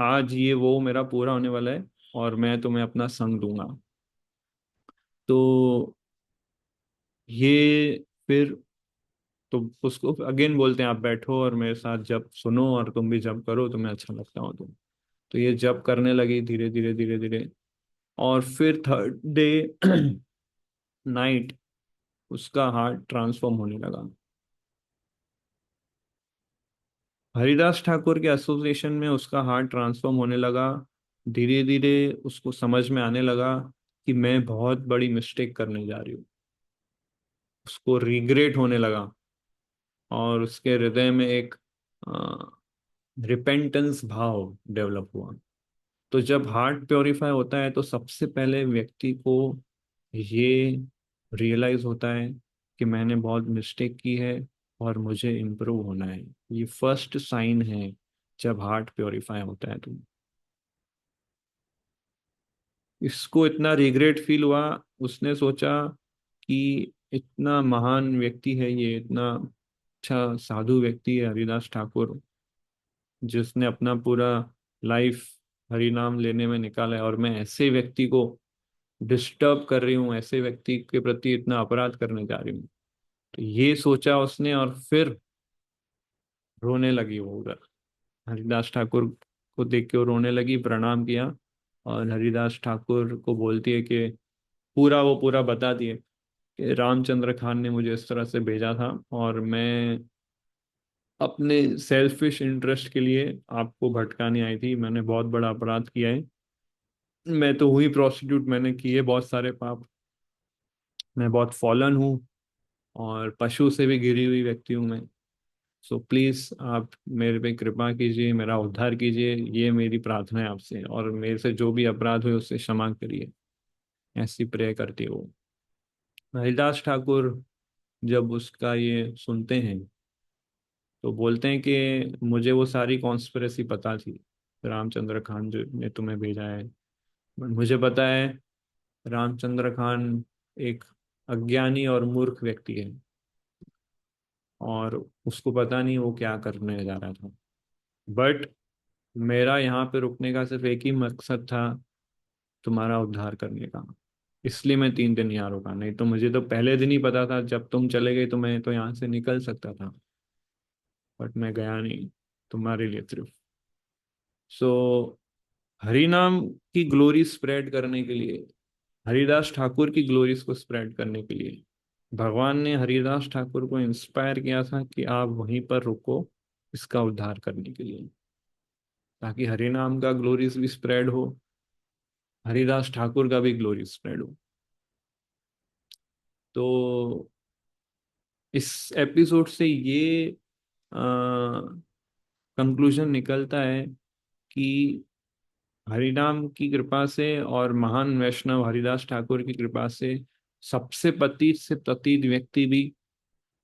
आज ये वो मेरा पूरा होने वाला है, और मैं तुम्हें अपना संग दूंगा। तो ये फिर, तो उसको अगेन बोलते हैं आप बैठो और मेरे साथ जप सुनो, और तुम भी जप करो, तुम्हें अच्छा लगता हो तो ये जप करने लगी धीरे धीरे धीरे धीरे। और फिर थर्ड डे नाइट उसका हार्ट ट्रांसफॉर्म होने लगा। हरिदास ठाकुर के एसोसिएशन में उसका हार्ट ट्रांसफॉर्म होने लगा। धीरे धीरे उसको समझ में आने लगा कि मैं बहुत बड़ी मिस्टेक करने जा रही हूँ। उसको रिग्रेट होने लगा, और उसके हृदय में एक रिपेंटेंस भाव डेवलप हुआ। तो जब हार्ट प्योरीफाई होता है तो सबसे पहले व्यक्ति को ये रियलाइज होता है कि मैंने बहुत मिस्टेक की है और मुझे इम्प्रूव होना है। ये फर्स्ट साइन है जब हार्ट प्योरीफाई होता है। तो इसको इतना रिग्रेट फील हुआ। उसने सोचा कि इतना महान व्यक्ति है ये, इतना अच्छा साधु व्यक्ति है हरिदास ठाकुर, जिसने अपना पूरा लाइफ हरि नाम लेने में निकाला है, और मैं ऐसे व्यक्ति को डिस्टर्ब कर रही हूँ, ऐसे व्यक्ति के प्रति इतना अपराध करने जा रही हूँ। तो ये सोचा उसने, और फिर रोने लगी वो उधर। हरिदास ठाकुर को देख के वो रोने लगी, प्रणाम किया, और हरिदास ठाकुर को बोलती है कि पूरा बता दिए कि रामचंद्र खान ने मुझे इस तरह से भेजा था, और मैं अपने सेल्फिश इंटरेस्ट के लिए आपको भटकाने आई थी। मैंने बहुत बड़ा अपराध किया है। मैं तो हुई प्रोस्टिट्यूट, मैंने किए बहुत सारे पाप। मैं बहुत फॉलन हूँ, और पशु से भी गिरी हुई व्यक्ति हूँ मैं। सो प्लीज आप मेरे पे कृपा कीजिए, मेरा उद्धार कीजिए, ये मेरी प्रार्थना है आपसे, और मेरे से जो भी अपराध हुए उससे क्षमा करिए। ऐसी प्रे करती है वो। हरिदास ठाकुर जब उसका ये सुनते हैं तो बोलते हैं कि मुझे वो सारी कॉन्स्पिरेसी पता थी, रामचंद्र खान जो ने तुम्हें भेजा है। मुझे पता है रामचंद्र खान एक अज्ञानी और मूर्ख व्यक्ति है, और उसको पता नहीं वो क्या करने जा रहा था। बट मेरा यहाँ पे रुकने का सिर्फ एक ही मकसद था, तुम्हारा उद्धार करने का। इसलिए मैं 3 दिन यहाँ रुका, नहीं तो मुझे तो पहले दिन ही पता था जब तुम चले गए तो मैं तो यहाँ से निकल सकता था। बट मैं गया नहीं, तुम्हारे लिए सिर्फ। सो हरि नाम की ग्लोरी स्प्रेड करने के लिए, हरिदास ठाकुर की ग्लोरीज को स्प्रेड करने के लिए भगवान ने हरिदास ठाकुर को इंस्पायर किया था कि आप वहीं पर रुको इसका उद्धार करने के लिए, ताकि हरि नाम का ग्लोरीज भी स्प्रेड हो, हरिदास ठाकुर का भी ग्लोरी स्प्रेड हो। तो इस एपिसोड से ये कंक्लूजन निकलता है कि हरिनाम की कृपा से और महान वैष्णव हरिदास ठाकुर की कृपा से सबसे पतित से पतित व्यक्ति भी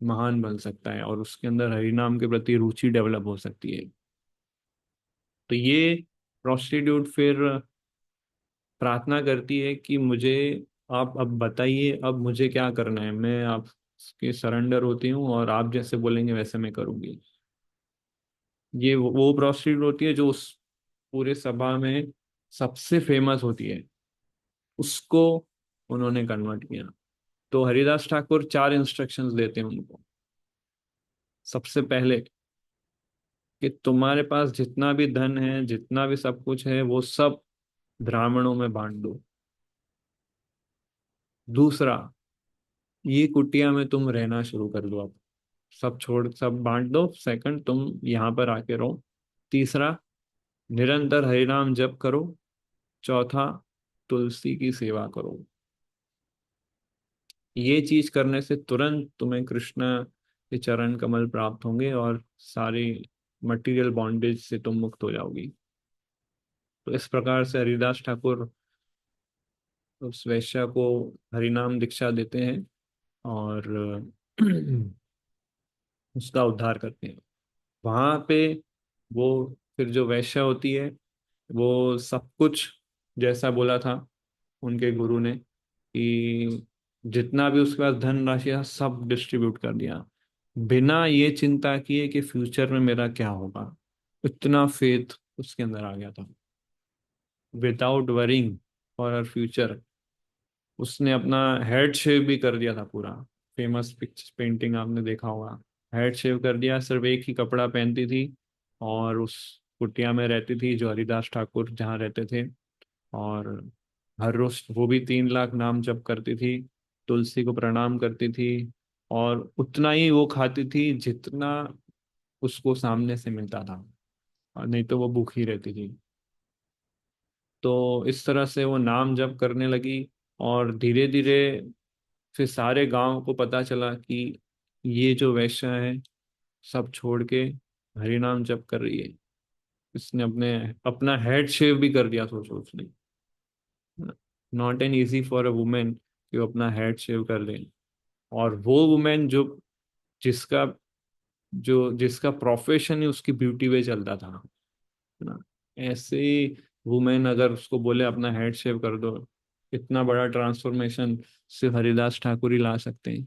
महान बन सकता है, और उसके अंदर हरिनाम के प्रति रुचि डेवलप हो सकती है। तो ये प्रोस्टिट्यूट फिर प्रार्थना करती है कि मुझे आप अब बताइए, अब मुझे क्या करना है। मैं आपके सरेंडर होती हूँ, और आप जैसे बोलेंगे वैसे मैं करूँगी। ये वो प्रोस्टिट्यूट होती है जो उस पूरे सभा में सबसे फेमस होती है, उसको उन्होंने कन्वर्ट किया। तो हरिदास ठाकुर 4 इंस्ट्रक्शंस देते हैं उनको। सबसे पहले कि तुम्हारे पास जितना भी धन है, जितना भी सब कुछ है, वो सब ब्राह्मणों में बांट दो। दूसरा, ये कुटिया में तुम रहना शुरू कर दो। अब सब छोड़, सब बांट दो। सेकंड, तुम यहाँ पर आके रहो। तीसरा, निरंतर हरिनाम जप करो। चौथा, तुलसी की सेवा करो। ये चीज करने से तुरंत तुम्हें कृष्ण के चरण कमल प्राप्त होंगे, और सारी मटेरियल बॉन्डेज से तुम मुक्त हो जाओगी। तो इस प्रकार से हरिदास ठाकुर उस वैश्या को हरिनाम दीक्षा देते हैं, और उसका उद्धार करते हैं। वहां पे वो फिर जो वैश्या होती है, वो सब कुछ जैसा बोला था उनके गुरु ने कि जितना भी उसके पास धन राशि था सब डिस्ट्रीब्यूट कर दिया। बिना ये चिंता किए कि फ्यूचर में मेरा क्या होगा। इतना फेथ उसके अंदर आ गया था, without worrying for her future. उसने अपना हेड शेव भी कर दिया था पूरा। फेमस पिक्चर पेंटिंग आपने देखा होगा। हेड शेव कर दिया, सिर्फ एक ही कपड़ा पहनती थी, और उस कुटिया में रहती थी जो हरिदास ठाकुर जहाँ रहते थे। और हर रोज वो भी 3 लाख नाम जप करती थी, तुलसी को प्रणाम करती थी, और उतना ही वो खाती थी जितना उसको सामने से मिलता था, और नहीं तो वो भूखी रहती थी। तो इस तरह से वो नाम जप करने लगी, और धीरे धीरे फिर सारे गांव को पता चला कि ये जो वैश्या है सब छोड़ के हरि नाम जप कर रही है। इसने अपने अपना हेड शेव भी कर दिया, सोचो उसने। Not an easy for a women कि वो अपना हेड शेव कर ले। और वो वुमेन जो जिसका जिसका प्रोफेशन ही उसकी ब्यूटी पे चलता था, है ना। ऐसे वुमेन अगर उसको बोले अपना हेड शेव कर दो, इतना बड़ा ट्रांसफॉर्मेशन सिर्फ हरिदास ठाकुर ही ला सकते हैं।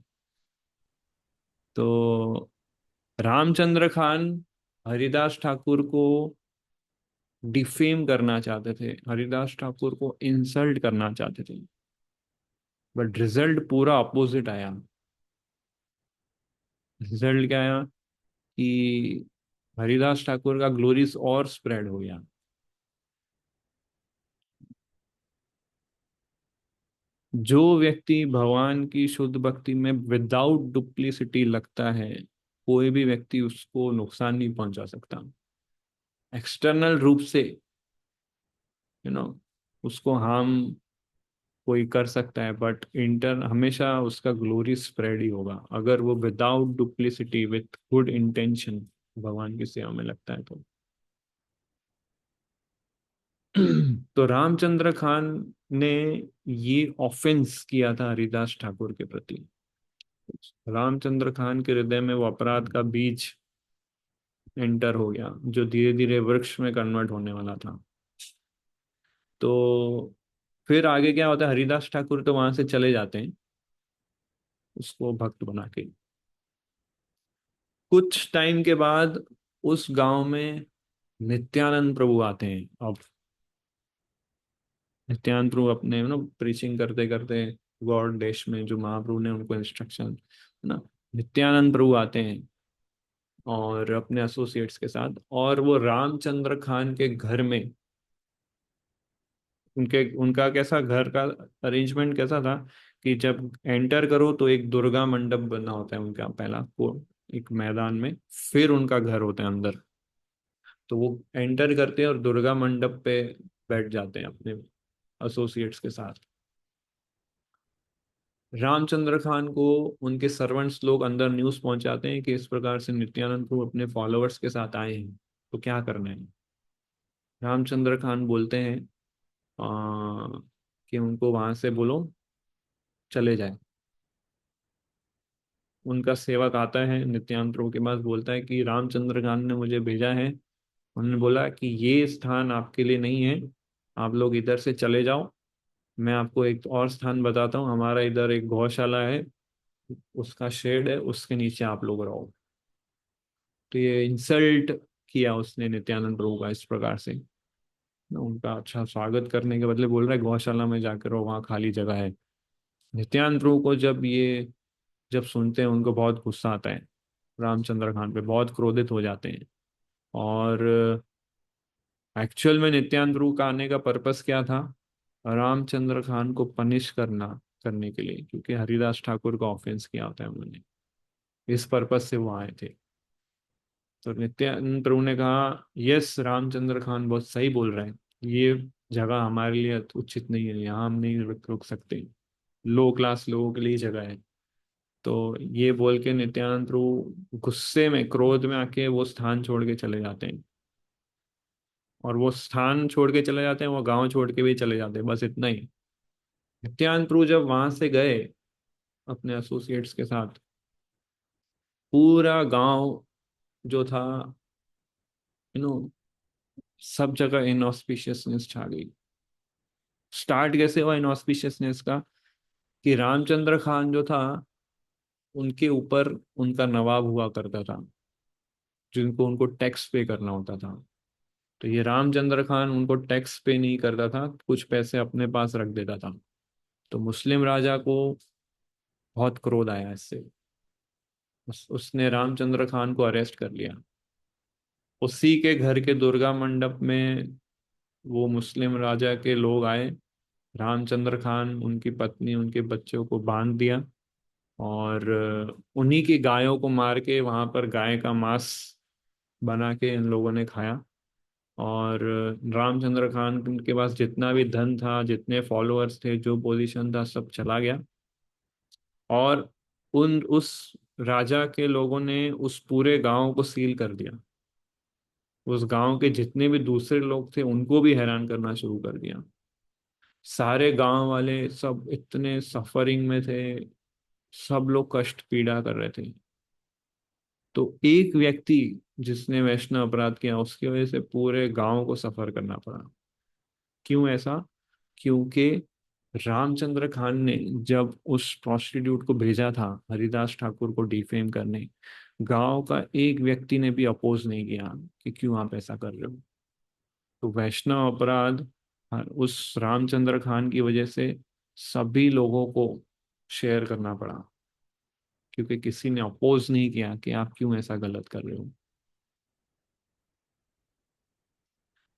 तो रामचंद्र खान हरिदास ठाकुर को डिफेम करना चाहते थे, हरिदास ठाकुर को इंसल्ट करना चाहते थे, बट रिजल्ट पूरा अपोजिट आया। रिजल्ट क्या आया कि हरिदास ठाकुर का ग्लोरीज और स्प्रेड हो गया। जो व्यक्ति भगवान की शुद्ध भक्ति में विदाउट डुप्लीसिटी लगता है, कोई भी व्यक्ति उसको नुकसान नहीं पहुंचा सकता। एक्सटर्नल रूप से यू नो उसको हार्म कोई कर सकता है, बट इंटर हमेशा उसका ग्लोरी स्प्रेड ही होगा अगर वो without duplicity with good intention भगवान की सेवा में लगता है तो। तो रामचंद्र खान ने ये ऑफेंस किया था हरिदास ठाकुर के प्रति। रामचंद्र खान के हृदय में वो अपराध का बीज एंटर हो गया, जो धीरे धीरे वृक्ष में कन्वर्ट होने वाला था। तो फिर आगे क्या होता है, हरिदास ठाकुर तो वहां से चले जाते हैं उसको भक्त बना के। कुछ टाइम के बाद उस गांव में नित्यानंद प्रभु आते हैं। अब नित्यानंद प्रभु अपने प्रीचिंग करते करते गॉड देश में जो महाप्रभु ने उनको इंस्ट्रक्शन, है ना, नित्यानंद प्रभु आते हैं और अपने एसोसिएट्स के साथ, और वो रामचंद्र खान के घर में, उनके उनका कैसा घर का अरेंजमेंट कैसा था कि जब एंटर करो तो एक दुर्गा मंडप बना होता है उनका पहला को, एक मैदान में, फिर उनका घर होता है अंदर। तो वो एंटर करते हैं और दुर्गा मंडप पे बैठ जाते हैं अपने एसोसिएट्स के साथ। रामचंद्र खान को उनके सर्वेंट्स लोग अंदर न्यूज़ पहुंचाते हैं कि इस प्रकार से नित्यानंद को अपने फॉलोअर्स के साथ आए हैं, तो क्या करना है। रामचंद्र खान बोलते हैं कि उनको वहां से बोलो चले जाए। उनका सेवक आता है नित्यानंद प्रभु के पास, बोलता है कि रामचंद्र खान ने मुझे भेजा है। उन्होंने बोला कि ये स्थान आपके लिए नहीं है, आप लोग इधर से चले जाओ। मैं आपको एक और स्थान बताता हूँ, हमारा इधर एक गौशाला है, उसका शेड है, उसके नीचे आप लोग रहो। तो ये इंसल्ट किया उसने नित्यानंद प्रभु का इस प्रकार से। उनका अच्छा स्वागत करने के बदले बोल रहा है गौशाला में जाकर रहो, वहाँ खाली जगह है। नित्यानंद प्रभु को जब सुनते हैं उनको बहुत गुस्सा आता है, रामचंद्र खान पे बहुत क्रोधित हो जाते हैं। और एक्चुअल में नित्यानंद प्रभु का आने का पर्पस क्या था, रामचंद्र खान को पनिश करने के लिए, क्योंकि हरिदास ठाकुर का ऑफेंस किया होता है उन्होंने। इस पर्पस से वो आए थे। तो नित्यानंद प्रभु ने कहा यस, रामचंद्र खान बहुत सही बोल रहे हैं, ये जगह हमारे लिए उचित नहीं है, यहाँ हम नहीं रुक सकते, लो क्लास लोगों के लिए जगह है। तो ये बोल के नित्यानंद प्रभु गुस्से में क्रोध में आके वो स्थान छोड़ के चले जाते हैं। और वो स्थान छोड़ के चले जाते हैं, वो गांव छोड़ के भी चले जाते हैं, बस इतना ही। नित्यानंद प्रभु जब वहां से गए अपने एसोसिएट्स के साथ, पूरा गांव जो था, यू नो सब जगह इनऑस्पिशियसनेस छा गई। स्टार्ट कैसे हुआ इनऑस्पिशियसनेस का, कि रामचंद्र खान जो था उनके ऊपर उनका नवाब हुआ करता था, जिनको उनको टैक्स पे करना होता था। तो ये रामचंद्र खान उनको टैक्स पे नहीं करता था, कुछ पैसे अपने पास रख देता था। तो मुस्लिम राजा को बहुत क्रोध आया इससे। उसने रामचंद्र खान को अरेस्ट कर लिया। उसी के घर के दुर्गा मंडप में वो मुस्लिम राजा के लोग आए। रामचंद्र खान, उनकी पत्नी, उनके बच्चों को बांध दिया, और उन्हीं की गायों को मार के वहां पर गाय का मांस बना के इन लोगों ने खाया। और रामचंद्र खान के पास जितना भी धन था, जितने फॉलोअर्स थे, जो पोजीशन था, सब चला गया। और उस राजा के लोगों ने उस पूरे गांव को सील कर दिया। उस गांव के जितने भी दूसरे लोग थे उनको भी हैरान करना शुरू कर दिया। सारे गांव वाले सब इतने सफरिंग में थे, सब लोग कष्ट पीड़ा कर रहे थे। तो एक व्यक्ति जिसने वैष्णव अपराध किया, उसकी वजह से पूरे गांव को सफर करना पड़ा। क्यों ऐसा? क्योंकि रामचंद्र खान ने जब उस प्रोस्टिट्यूट को भेजा था हरिदास ठाकुर को डिफेम करने, गांव का एक व्यक्ति ने भी अपोज नहीं किया कि क्यों आप ऐसा कर रहे हो। तो वैष्णव अपराध, उस रामचंद्र खान की वजह से सभी लोगों को शेयर करना पड़ा, क्योंकि किसी ने अपोज नहीं किया कि आप क्यों ऐसा गलत कर रहे हो।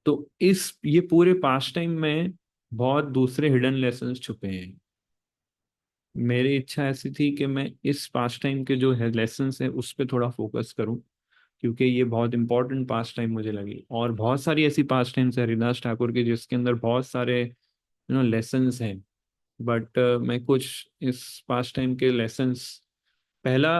तो इस ये पूरे पास टाइम में बहुत दूसरे हिडन लेसन्स छुपे हैं। मेरी इच्छा ऐसी थी कि मैं इस पास टाइम के जो है लेसन्स है उस पर थोड़ा फोकस करूं, क्योंकि ये बहुत इंपॉर्टेंट पास टाइम मुझे लगी। और बहुत सारी ऐसी पास टाइम्स है हरिदास ठाकुर के जिसके अंदर बहुत सारे लेसन्स हैं। बट मैं कुछ इस पास टाइम के लेसन्स, पहला,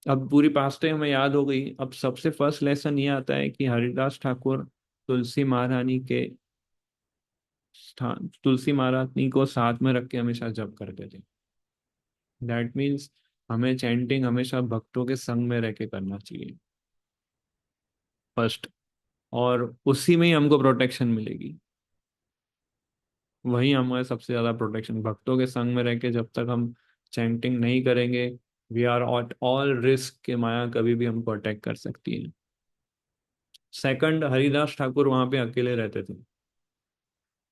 अब पूरी पास टाइम में याद हो गई। अब सबसे फर्स्ट लेसन ये आता है कि हरिदास ठाकुर तुलसी महारानी के स्थान, तुलसी महारानी को साथ में रख के हमेशा जप करते थे। दैट मीन्स हमें चैंटिंग हमेशा भक्तों के संग में रह के करना चाहिए, फर्स्ट। और उसी में ही हमको प्रोटेक्शन मिलेगी। वही हमारे सबसे ज्यादा प्रोटेक्शन, भक्तों के संग में रह के जब तक हम चैंटिंग नहीं करेंगे, we are ought all risk के माया कभी भी हमको अटैक कर सकती है। सेकंड, हरिदास ठाकुर वहां पे अकेले रहते थे।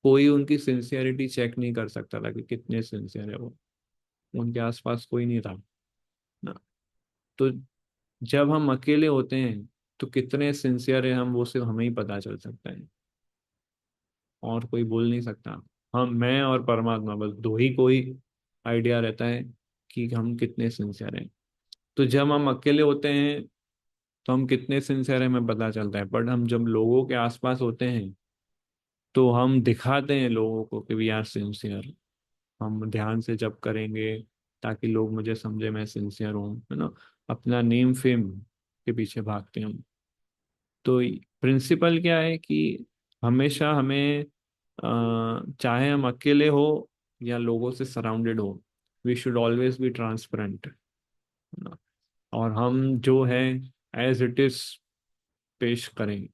कोई उनकी सिंसियरिटी चेक नहीं कर सकता था कि कितने सिंसियर है वो। उनके आसपास कोई नहीं था ना। तो जब हम अकेले होते हैं तो कितने सिंसियर है हम, वो सिर्फ हमें ही पता चल सकता है, और कोई बोल नहीं सकता। हम, मैं और परमात्मा, बस दो ही कोई आइडिया रहता है कि हम कितने सिंसियर हैं। तो जब हम अकेले होते हैं तो हम कितने सिंसियर हैं हमें पता चलता है। बट हम जब लोगों के आसपास होते हैं तो हम दिखाते हैं लोगों को कि वी आर सिंसियर। हम ध्यान से जप करेंगे ताकि लोग मुझे समझे मैं सिंसियर हूँ, है ना। अपना नेम फेम के पीछे भागते हैं हम। तो प्रिंसिपल क्या है कि हमेशा हमें चाहे हम अकेले हो या लोगों से सराउंडेड हो, we should always be transparent, है ना। और हम जो है एज इट इज पेश करें।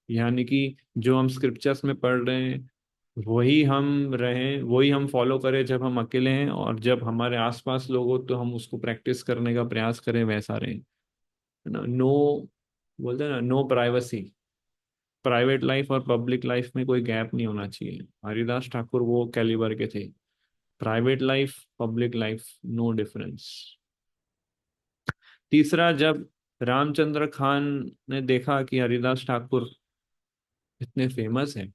यानी कि जो हम स्क्रिप्चर्स में पढ़ रहे हैं वही हम रहें, वही हम फॉलो करें जब हम अकेले हैं, और जब हमारे आसपास लोग हो तो हम उसको प्रैक्टिस करने का प्रयास करें, वैसा रहें, है ना। नो, बोलते हैं ना, नो प्राइवेसी। प्राइवेट लाइफ और पब्लिक लाइफ में कोई गैप नहीं होना चाहिए। हरिदास ठाकुर वो कैलिबर के थे। Private life, public life, no difference. तीसरा, जब रामचंद्र खान ने देखा कि हरिदास ठाकुर इतने फेमस हैं,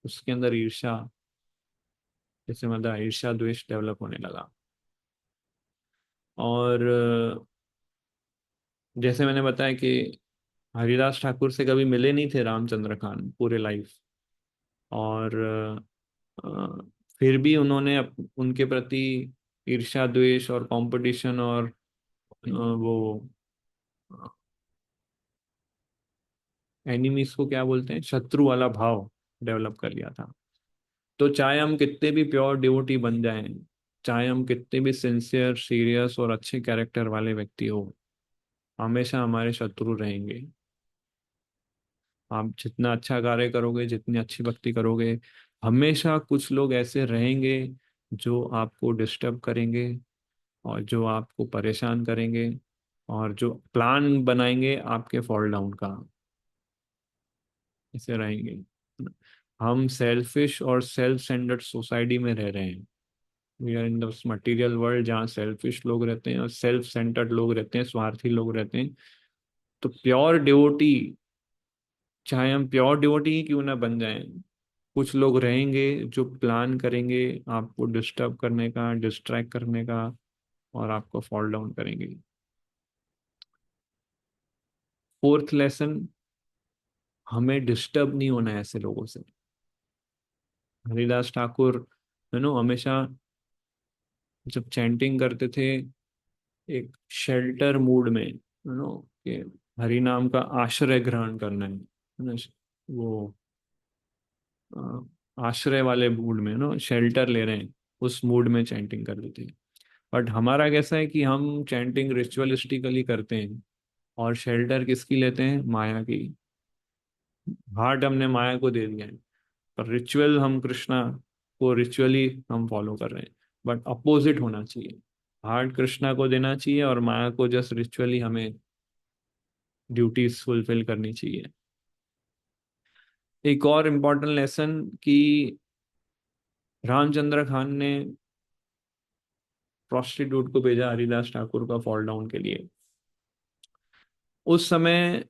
उसके अंदर ईर्ष्या, जैसे मतलब ईर्ष्या द्वेष डेवलप होने लगा। और जैसे मैंने बताया कि हरिदास ठाकुर से कभी मिले नहीं थे रामचंद्र खान पूरे लाइफ। और फिर भी उन्होंने उनके प्रति ईर्ष्या द्वेष और कंपटीशन और वो एनिमीज को क्या बोलते हैं, शत्रु वाला भाव डेवलप कर लिया था। तो चाहे हम कितने भी प्योर डिवोटी बन जाएं, चाहे हम कितने भी सिंसियर, सीरियस और अच्छे कैरेक्टर वाले व्यक्ति हो, हमेशा हमारे शत्रु रहेंगे। आप जितना अच्छा कार्य करोगे, जितनी अच्छी भक्ति करोगे, हमेशा कुछ लोग ऐसे रहेंगे जो आपको डिस्टर्ब करेंगे, और जो आपको परेशान करेंगे और जो प्लान बनाएंगे आपके फॉल डाउन का, ऐसे रहेंगे। हम सेल्फिश और सेल्फ सेंटर्ड सोसाइटी में रह रहे हैं। We are in the material world, जहाँ सेल्फिश लोग रहते हैं और सेल्फ सेंटर्ड लोग रहते हैं, स्वार्थी लोग रहते हैं। तो प्योर डिवोटी, चाहे हम प्योर डिवोटी ही क्यों ना बन जाएं, कुछ लोग रहेंगे जो प्लान करेंगे आपको डिस्टर्ब करने का, डिस्ट्रैक्ट करने का, और आपको फॉल डाउन करेंगे। फोर्थ लेसन, हमें डिस्टर्ब नहीं होना है ऐसे लोगों से। हरिदास ठाकुर हमेशा जब चैंटिंग करते थे, एक शेल्टर मूड में, कि हरि नाम का आश्रय ग्रहण करना है ना, वो आश्रय वाले मूड में, शेल्टर ले रहे हैं, उस मूड में चैंटिंग कर लेते हैं। बट हमारा कैसा है कि हम चैंटिंग रिचुअलिस्टिकली करते हैं, और शेल्टर किसकी लेते हैं? माया की। हार्ट हमने माया को दे दिया है, पर रिचुअल हम कृष्णा को रिचुअली हम फॉलो कर रहे हैं। बट अपोजिट होना चाहिए, हार्ट कृष्णा को देना चाहिए और माया को जस्ट रिचुअली हमें ड्यूटीज फुलफिल करनी चाहिए। एक और इम्पोर्टेंट लेसन कि रामचंद्र खान ने प्रोस्टिट्यूट को भेजा हरिदास ठाकुर का फॉल डाउन के लिए। उस समय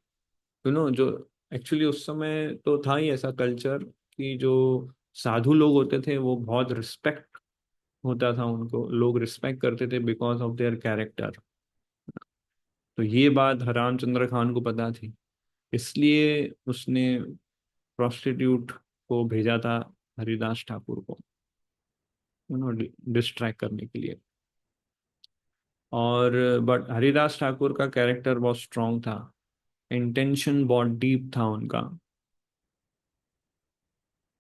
जो एक्चुअली उस समय तो था ही ऐसा कल्चर कि जो साधु लोग होते थे वो बहुत रिस्पेक्ट होता था, उनको लोग रिस्पेक्ट करते थे बिकॉज ऑफ देयर कैरेक्टर। तो ये बात रामचंद्र खान को पता थी, इसलिए उसने प्रोस्टिट्यूट को भेजा था हरिदास ठाकुर को, डिस्ट्रैक्ट करने के लिए। और बट हरिदास ठाकुर का कैरेक्टर बहुत स्ट्रांग था, इंटेंशन बहुत डीप था उनका।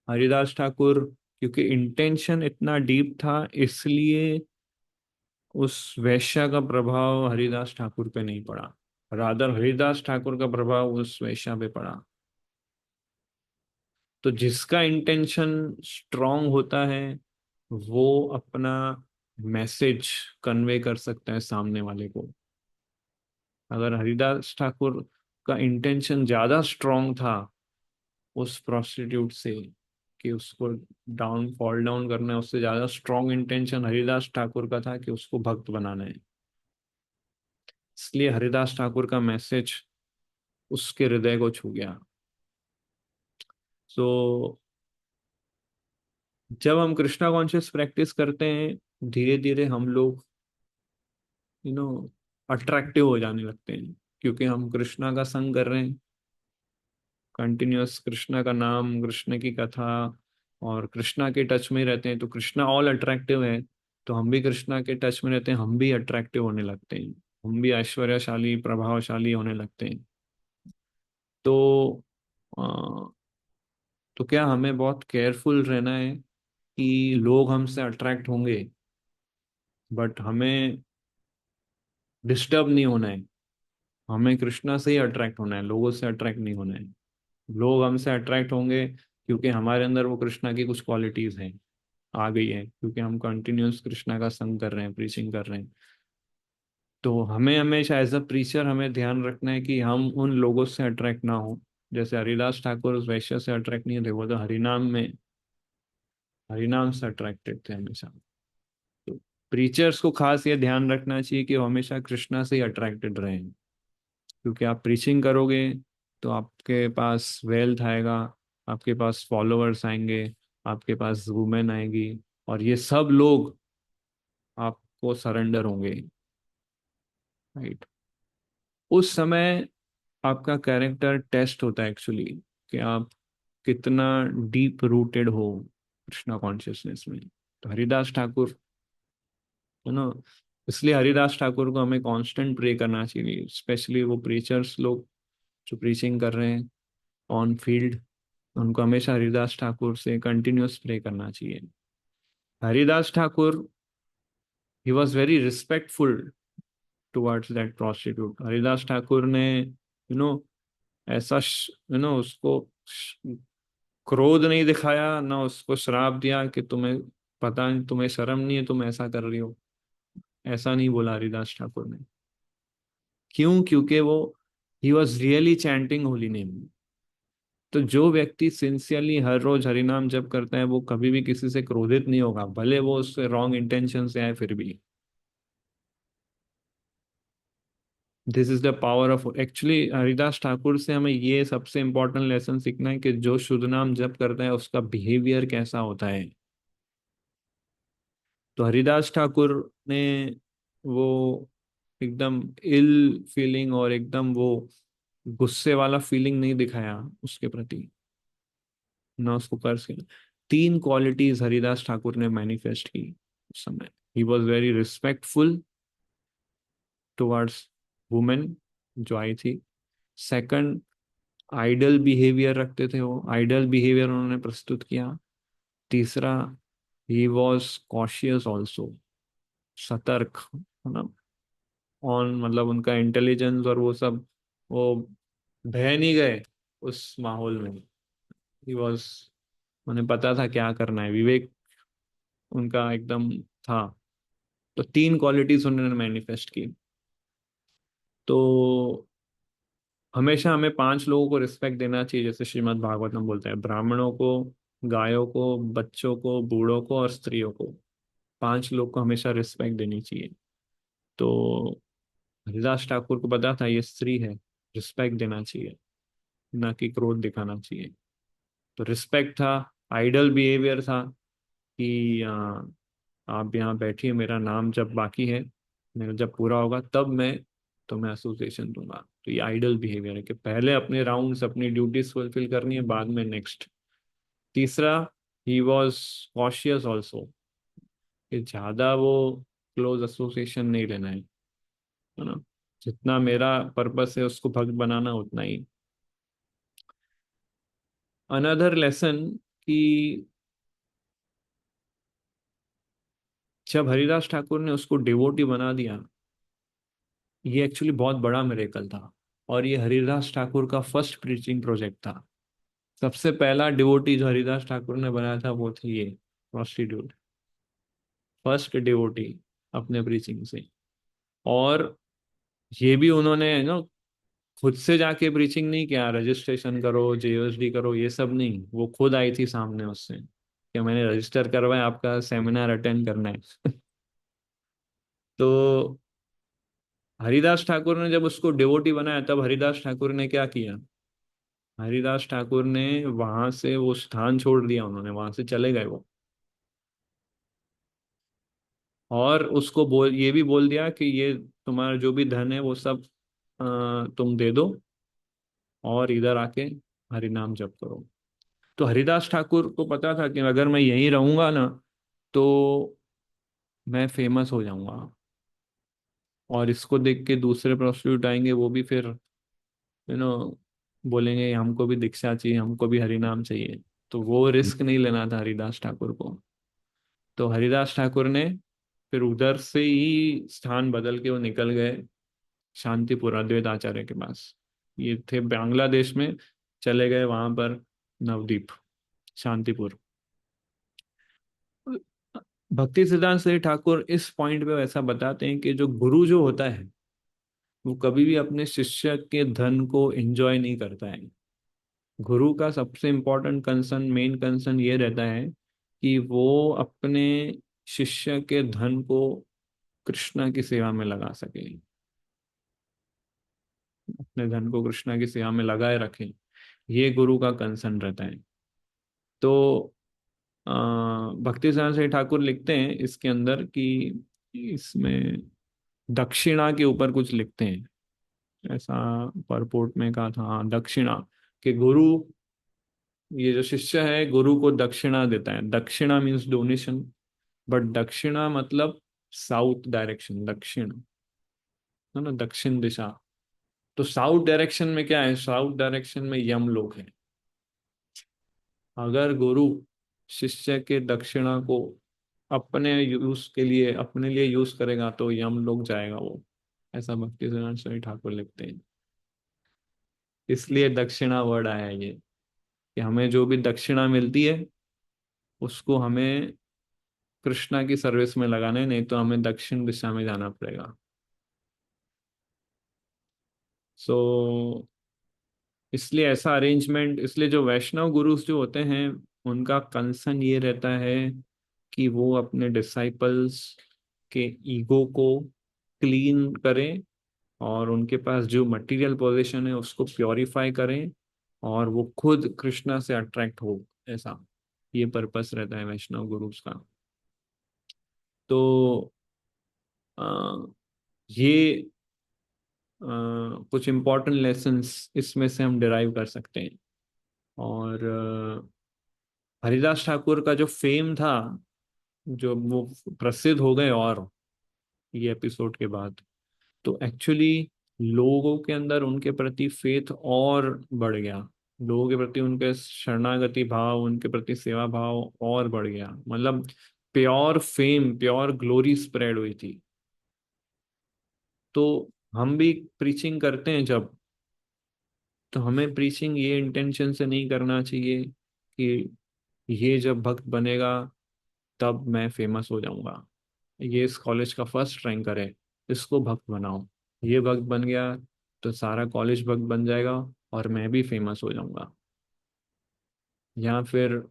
हरिदास ठाकुर, क्योंकि इंटेंशन इतना डीप था, इसलिए उस वैश्या का प्रभाव हरिदास ठाकुर पे नहीं पड़ा, रादर हरिदास ठाकुर का प्रभाव उस वैश्या पे पड़ा। तो जिसका इंटेंशन स्ट्रांग होता है वो अपना मैसेज कन्वे कर सकता है सामने वाले को। अगर हरिदास ठाकुर का इंटेंशन ज्यादा स्ट्रांग था उस प्रोस्टिट्यूट से, कि उसको डाउन फॉल डाउन करना है, उससे ज्यादा स्ट्रांग इंटेंशन हरिदास ठाकुर का था कि उसको भक्त बनाना है। इसलिए हरिदास ठाकुर का मैसेज उसके हृदय को छू गया। सो जब हम कृष्णा कॉन्शियस प्रैक्टिस करते हैं, धीरे धीरे हम लोग यू नो अट्रैक्टिव हो जाने लगते हैं, क्योंकि हम कृष्णा का संग कर रहे हैं, कंटिन्यूअस कृष्णा का नाम, कृष्ण की कथा, और कृष्णा के टच में रहते हैं, तो कृष्णा ऑल अट्रैक्टिव है। तो हम भी कृष्णा के टच में रहते हैं, हम भी अट्रैक्टिव होने लगते हैं, हम भी ऐश्वर्यशाली प्रभावशाली होने लगते हैं। तो अ, तो क्या हमें बहुत केयरफुल रहना है कि लोग हमसे अट्रैक्ट होंगे, बट हमें डिस्टर्ब नहीं होना है। हमें कृष्णा से ही अट्रैक्ट होना है, लोगों से अट्रैक्ट नहीं होना है। लोग हमसे अट्रैक्ट होंगे क्योंकि हमारे अंदर वो कृष्णा की कुछ क्वालिटीज हैं, आ गई है, क्योंकि हम कंटिन्यूअस कृष्णा का संग कर रहे हैं, प्रीचिंग कर रहे हैं। तो हमें हमेशा एज अ प्रीचर हमें ध्यान रखना है कि हम उन लोगों से अट्रैक्ट ना हो। जैसे हरिदास ठाकुर उस वैश्य से अट्रैक्ट नहीं थे, वो तो हरिनाम से अट्रैक्टेड थे हमेशा। तो प्रीचर्स को खास ये ध्यान रखना चाहिए कि वो हमेशा कृष्णा से ही अट्रैक्टेड रहें, क्योंकि आप प्रीचिंग करोगे तो आपके पास वेल्थ आएगा, आपके पास फॉलोअर्स आएंगे, आपके पास वुमेन आएगी, और ये सब लोग आपको सरेंडर होंगे, राइट। उस समय आपका कैरेक्टर टेस्ट होता है एक्चुअली, कि आप कितना डीप रूटेड हो कृष्णा कॉन्शियसनेस में। तो हरिदास ठाकुर है ना, इसलिए हरिदास ठाकुर को हमें कांस्टेंट प्रे करना चाहिए, स्पेशली वो प्रीचर्स लोग जो प्रीचिंग कर रहे हैं ऑन फील्ड, उनको हमेशा हरिदास ठाकुर से कंटिन्यूअस प्रे करना चाहिए। Haridas Thakur, he was very respectful towards that prostitute. Haridas Thakur ने नो ऐसा उसको क्रोध नहीं दिखाया, ना उसको श्राप दिया कि तुम्हें पता नहीं, तुम्हें शर्म नहीं है, तुम ऐसा कर रही हो। ऐसा नहीं बोला हरिदास ठाकुर ने। क्यों? क्योंकि वो he was really chanting holy name. तो जो व्यक्ति सिंसियरली हर रोज हरिनाम जप करता है वो कभी भी किसी से क्रोधित नहीं होगा, भले वो उससे रॉन्ग इंटेंशन से आए फिर भी। This is the power of actually Haridas Thakur से हमें ये सबसे इंपॉर्टेंट लेसन सीखना है कि जो शुद्ध नाम जप करता है उसका बिहेवियर कैसा होता है। तो हरिदास ठाकुर ने वो एकदम इल फीलिंग और एकदम वो गुस्से वाला फीलिंग नहीं दिखाया उसके प्रति, ना उसको कर्ज किया। तीन क्वालिटीज हरिदास ठाकुर ने मैनिफेस्ट की उस समय। He was very respectful towards women जो आई थी। सेकंड, आइडल बिहेवियर रखते थे वो, आइडल बिहेवियर उन्होंने प्रस्तुत किया। तीसरा, ही वॉज कॉशियस ऑल्सो, सतर्क, है ना, ऑन, मतलब उनका इंटेलिजेंस और वो सब, वो बह नहीं गए उस माहौल में। ही वॉज, उन्हें पता था क्या करना है, विवेक उनका एकदम था। तो तीन क्वालिटीज उन्होंने मैनिफेस्ट की। तो हमेशा हमें पांच लोगों को रिस्पेक्ट देना चाहिए, जैसे श्रीमद् भागवतम बोलते हैं, ब्राह्मणों को, गायों को, बच्चों को, बूढ़ों को और स्त्रियों को। पांच लोग को हमेशा रिस्पेक्ट देनी चाहिए। तो हरिदास ठाकुर को पता था ये स्त्री है, रिस्पेक्ट देना चाहिए, ना कि क्रोध दिखाना चाहिए। तो रिस्पेक्ट था, आइडल बिहेवियर था कि आप यहाँ बैठिए, मेरा नाम जब बाकी है, मेरा जब पूरा होगा तब मैं तुम्हें एसोसिएशन दूंगा। तो ये आइडल बिहेवियर है कि पहले अपने राउंड्स, अपनी ड्यूटीज फुलफिल करनी है, बाद में नेक्स्ट। तीसरा, ही वॉज कॉशियस ऑल्सो, कि ज्यादा वो क्लोज एसोसिएशन नहीं लेना है ना, जितना मेरा पर्पस है उसको भक्त बनाना उतना ही। अनदर लेसन कि जब हरिदास ठाकुर ने उसको डिवोटी बना दिया, ये एक्चुअली बहुत बड़ा मिरेकल था। और ये हरिदास ठाकुर का फर्स्ट प्रीचिंग प्रोजेक्ट था। सबसे पहला डिवोटी जो हरिदास ठाकुर ने बनाया था वो थी ये प्रोस्टिट्यूट, फर्स्ट डिवोटी अपने प्रीचिंग से। और ये भी उन्होंने खुद से जाके प्रीचिंग नहीं किया, रजिस्ट्रेशन करो, जेओएसडी करो, ये सब नहीं, वो खुद आई थी सामने उससे कि मैंने रजिस्टर करवाया, आपका सेमिनार अटेंड करना है। तो हरिदास ठाकुर ने जब उसको डिवोटी बनाया तब हरिदास ठाकुर ने क्या किया? हरिदास ठाकुर ने वहां से वो स्थान छोड़ दिया, उन्होंने वहां से चले गए वो। और उसको बोल, ये भी बोल दिया कि ये तुम्हारा जो भी धन है वो सब तुम दे दो और इधर आके हरि नाम जप करो। तो हरिदास ठाकुर को पता था कि अगर मैं यहीं रहूंगा ना तो मैं फेमस हो जाऊंगा, और इसको देख के दूसरे प्रोस्टिट्यूट आएंगे, वो भी फिर यू नो बोलेंगे हमको भी दीक्षा चाहिए, हमको भी हरि नाम चाहिए। तो वो रिस्क नहीं लेना था हरिदास ठाकुर को। तो हरिदास ठाकुर ने फिर उधर से ही स्थान बदल के वो निकल गए शांतिपुर अद्वैत आचार्य के पास। ये थे बांग्लादेश में, चले गए वहां पर नवदीप, शांतिपुर। भक्ति सिद्धांत श्री ठाकुर इस पॉइंट पे वैसा बताते हैं कि जो गुरु जो होता है वो कभी भी अपने शिष्य के धन को एंजॉय नहीं करता है। गुरु का सबसे इम्पोर्टेंट कंसर्न, मेन कंसर्न ये रहता है कि वो अपने शिष्य के धन को कृष्णा की सेवा में लगा सके, अपने धन को कृष्णा की सेवा में लगाए रखें। ये गुरु का कंसर्न रहता है। तो भक्ति सिद्धांत श्री ठाकुर लिखते हैं इसके अंदर कि इसमें दक्षिणा के ऊपर कुछ लिखते हैं, ऐसा परपोर्ट में कहा था, हाँ, दक्षिणा, कि गुरु, ये जो शिष्य है गुरु को दक्षिणा देता है। दक्षिणा मीन्स डोनेशन, बट दक्षिणा मतलब साउथ डायरेक्शन, दक्षिण, है ना, दक्षिण दिशा। तो साउथ डायरेक्शन में क्या है? साउथ डायरेक्शन में यम लोग है। अगर गुरु शिष्य के दक्षिणा को अपने यूज के लिए, अपने लिए यूज करेगा तो यम लोग जाएगा वो। ऐसा भक्ति सिद्धांत श्री ठाकुर लिखते हैं। इसलिए दक्षिणा वर्ड आया है ये, कि हमें जो भी दक्षिणा मिलती है उसको हमें कृष्णा की सर्विस में लगाने, नहीं तो हमें दक्षिण दिशा में जाना पड़ेगा। सो इसलिए ऐसा अरेंजमेंट, इसलिए जो वैष्णव गुरुज जो होते हैं उनका कंसर्न ये रहता है कि वो अपने डिसाइपल्स के ईगो को क्लीन करें, और उनके पास जो मटेरियल पोजीशन है उसको प्योरीफाई करें, और वो खुद कृष्णा से अट्रैक्ट हो, ऐसा ये पर्पस रहता है वैष्णव गुरुज का। तो अ, ये कुछ इम्पोर्टेंट लेसन्स इसमें से हम डिराइव कर सकते हैं। और हरिदास ठाकुर का जो फेम था, जो वो प्रसिद्ध हो गए और ये एपिसोड के बाद, तो एक्चुअली लोगों के अंदर उनके प्रति फेथ और बढ़ गया। लोगों के प्रति उनके शरणागति भाव, उनके प्रति सेवा भाव और बढ़ गया। मतलब pure fame, pure glory spread हुई थी। तो हम भी प्रीचिंग करते हैं जब, तो हमें प्रीचिंग ये इंटेंशन से नहीं करना चाहिए कि ये जब भक्त बनेगा तब मैं फेमस हो जाऊंगा, ये इस कॉलेज का फर्स्ट रैंकर है, इसको भक्त बनाओ, ये भक्त बन गया तो सारा कॉलेज भक्त बन जाएगा और मैं भी फेमस हो जाऊंगा। या फिर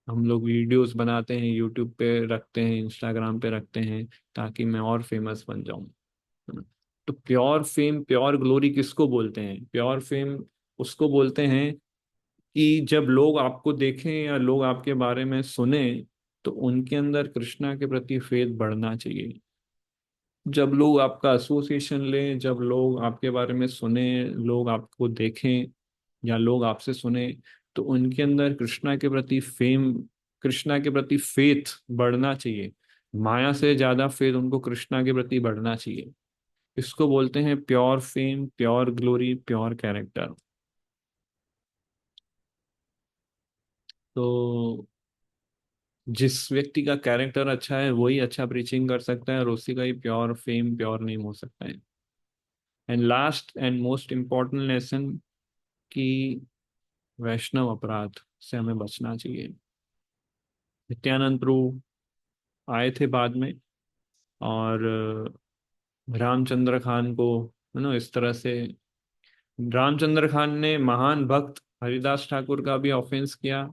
हम लोग वीडियोस बनाते हैं, यूट्यूब पे रखते हैं, इंस्टाग्राम पे रखते हैं ताकि मैं और फेमस बन जाऊं, है ना? तो प्योर फेम, प्योर ग्लोरी किसको बोलते हैं? प्योर फेम उसको बोलते हैं कि जब लोग आपको देखें या लोग आपके बारे में सुने तो उनके अंदर कृष्णा के प्रति फेथ बढ़ना चाहिए। जब लोग आपका एसोसिएशन लें, जब लोग आपके बारे में सुने, लोग आपको देखें या लोग आपसे सुने, तो उनके अंदर कृष्णा के प्रति फेम, कृष्णा के प्रति फेथ बढ़ना चाहिए। माया से ज्यादा फेथ उनको कृष्णा के प्रति बढ़ना चाहिए। इसको बोलते हैं pure fame, pure glory, pure character. तो जिस व्यक्ति का कैरेक्टर अच्छा है वही अच्छा प्रीचिंग कर सकता है, और उसी का ही प्योर फेम, प्योर नेम हो सकता है। And last and most important lesson, कि वैष्णव अपराध से हमें बचना चाहिए। नित्यानंद प्रभु आए थे बाद में, और रामचंद्र खान को, इस तरह से रामचंद्र खान ने महान भक्त हरिदास ठाकुर का भी ऑफेंस किया,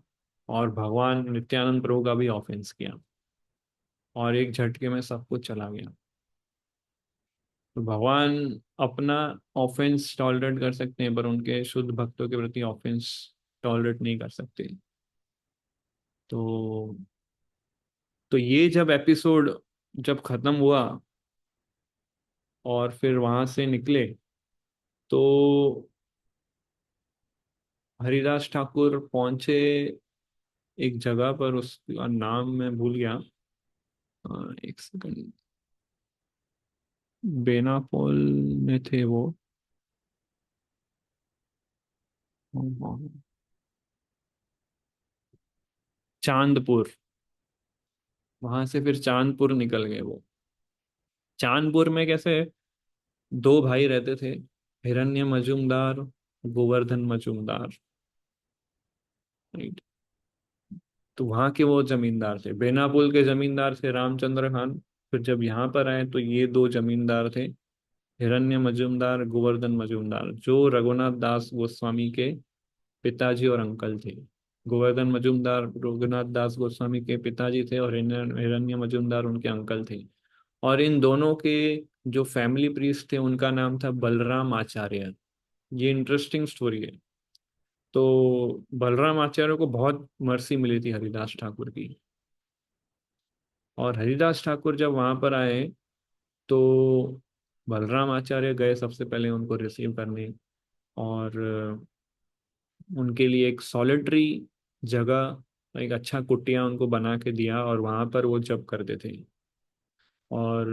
और भगवान नित्यानंद प्रभु का भी ऑफेंस किया, और एक झटके में सब कुछ चला गया। तो भगवान अपना ऑफेंस टॉलरेट कर सकते हैं, पर उनके शुद्ध भक्तों के प्रति ऑफेंस टॉलरेट नहीं कर सकते। तो ये जब एपिसोड जब खत्म हुआ और फिर वहां से निकले, तो हरिदास ठाकुर पहुंचे एक जगह पर, उसका नाम मैं भूल गया। एक सेकंड, बेनापोल में थे वो। चांदपुर, वहां से फिर चांदपुर निकल गए वो। चांदपुर में कैसे दो भाई रहते थे, हिरण्य मजूमदार, गोवर्धन मजूमदार, राइट? तो वहां के वो जमींदार थे, बेनापुल के जमींदार थे रामचंद्र खान। फिर जब यहाँ पर आए तो ये दो जमींदार थे, हिरण्य मजूमदार, गोवर्धन मजूमदार, जो रघुनाथ दास गोस्वामी के पिताजी और अंकल थे। गोवर्धन मजूमदार रघुनाथ दास गोस्वामी के पिताजी थे, और हिरण्य मजूमदार उनके अंकल थे। और इन दोनों के जो फैमिली प्रीस्ट थे उनका नाम था बलराम आचार्य। ये इंटरेस्टिंग स्टोरी है। तो बलराम आचार्य को बहुत मर्सी मिली थी हरिदास ठाकुर की। और हरिदास ठाकुर जब वहां पर आए तो बलराम आचार्य गए सबसे पहले उनको रिसीव करने, और उनके लिए एक सॉलिटरी जगह, एक अच्छा कुटिया उनको बना के दिया, और वहां पर वो जप करते थे। और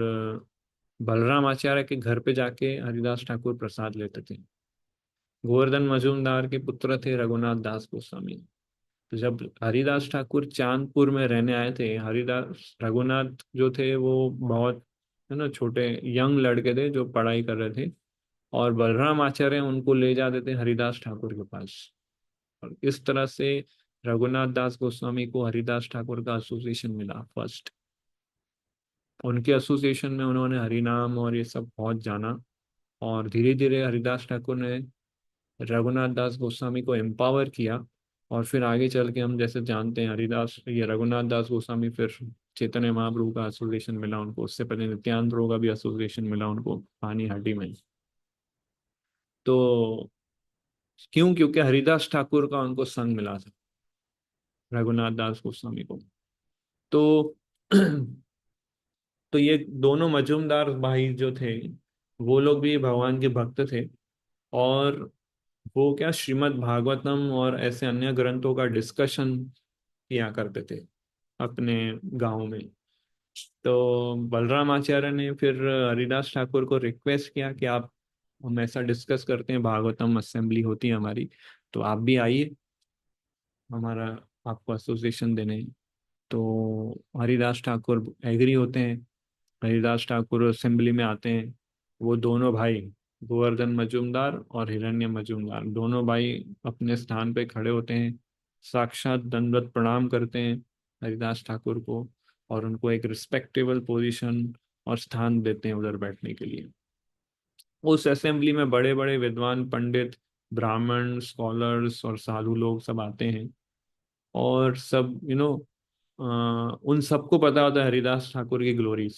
बलराम आचार्य के घर पे जाके हरिदास ठाकुर प्रसाद लेते थे। गोवर्धन मजूमदार के पुत्र थे रघुनाथ दास गोस्वामी। तो जब हरिदास ठाकुर चांदपुर में रहने आए थे, हरिदास रघुनाथ जो थे वो बहुत, छोटे यंग लड़के थे जो पढ़ाई कर रहे थे, और बलराम आचार्य उनको ले जाते थे हरिदास ठाकुर के पास। और इस तरह से रघुनाथ दास गोस्वामी को हरिदास ठाकुर का एसोसिएशन मिला फर्स्ट। उनके एसोसिएशन में उन्होंने हरि नाम और ये सब बहुत जाना। और धीरे धीरे हरिदास ठाकुर ने रघुनाथ दास गोस्वामी को एम्पावर किया। और फिर आगे चल के हम जैसे जानते हैं, हरिदास ये रघुनाथ दास गोस्वामी फिर चैतन्य महाप्रभु का एसोसिएशन मिला उनको। उससे पहले नित्यानंद प्रभु का भी एसोसिएशन मिला उनको पानीहाटी में। तो क्यों? क्योंकि हरिदास ठाकुर का उनको संग मिला था, रघुनाथ दास गोस्वामी को। तो तो ये दोनों मजूमदार भाई जो थे, वो लोग भी भगवान के भक्त थे। और वो क्या, श्रीमद् भागवतम और ऐसे अन्य ग्रंथों का डिस्कशन किया करते थे अपने गांव में। तो बलराम आचार्य ने फिर हरिदास ठाकुर को रिक्वेस्ट किया कि आप, हम ऐसा डिस्कस करते हैं, भागवतम असेंबली होती है हमारी, तो आप भी आइए हमारा, आपको एसोसिएशन देने। तो हरिदास ठाकुर एग्री होते हैं। हरिदास ठाकुर असेंबली में आते हैं। वो दोनों भाई, गोवर्धन मजूमदार और हिरण्य मजूमदार, दोनों भाई अपने स्थान पे खड़े होते हैं, साक्षात दंडवत प्रणाम करते हैं हरिदास ठाकुर को, और उनको एक रिस्पेक्टेबल पोजीशन और स्थान देते हैं उधर बैठने के लिए। उस असेंबली में बड़े बड़े विद्वान पंडित, ब्राह्मण, स्कॉलर्स और साधु लोग सब आते हैं। और सब उन सबको पता होता है हरिदास ठाकुर की ग्लोरीज।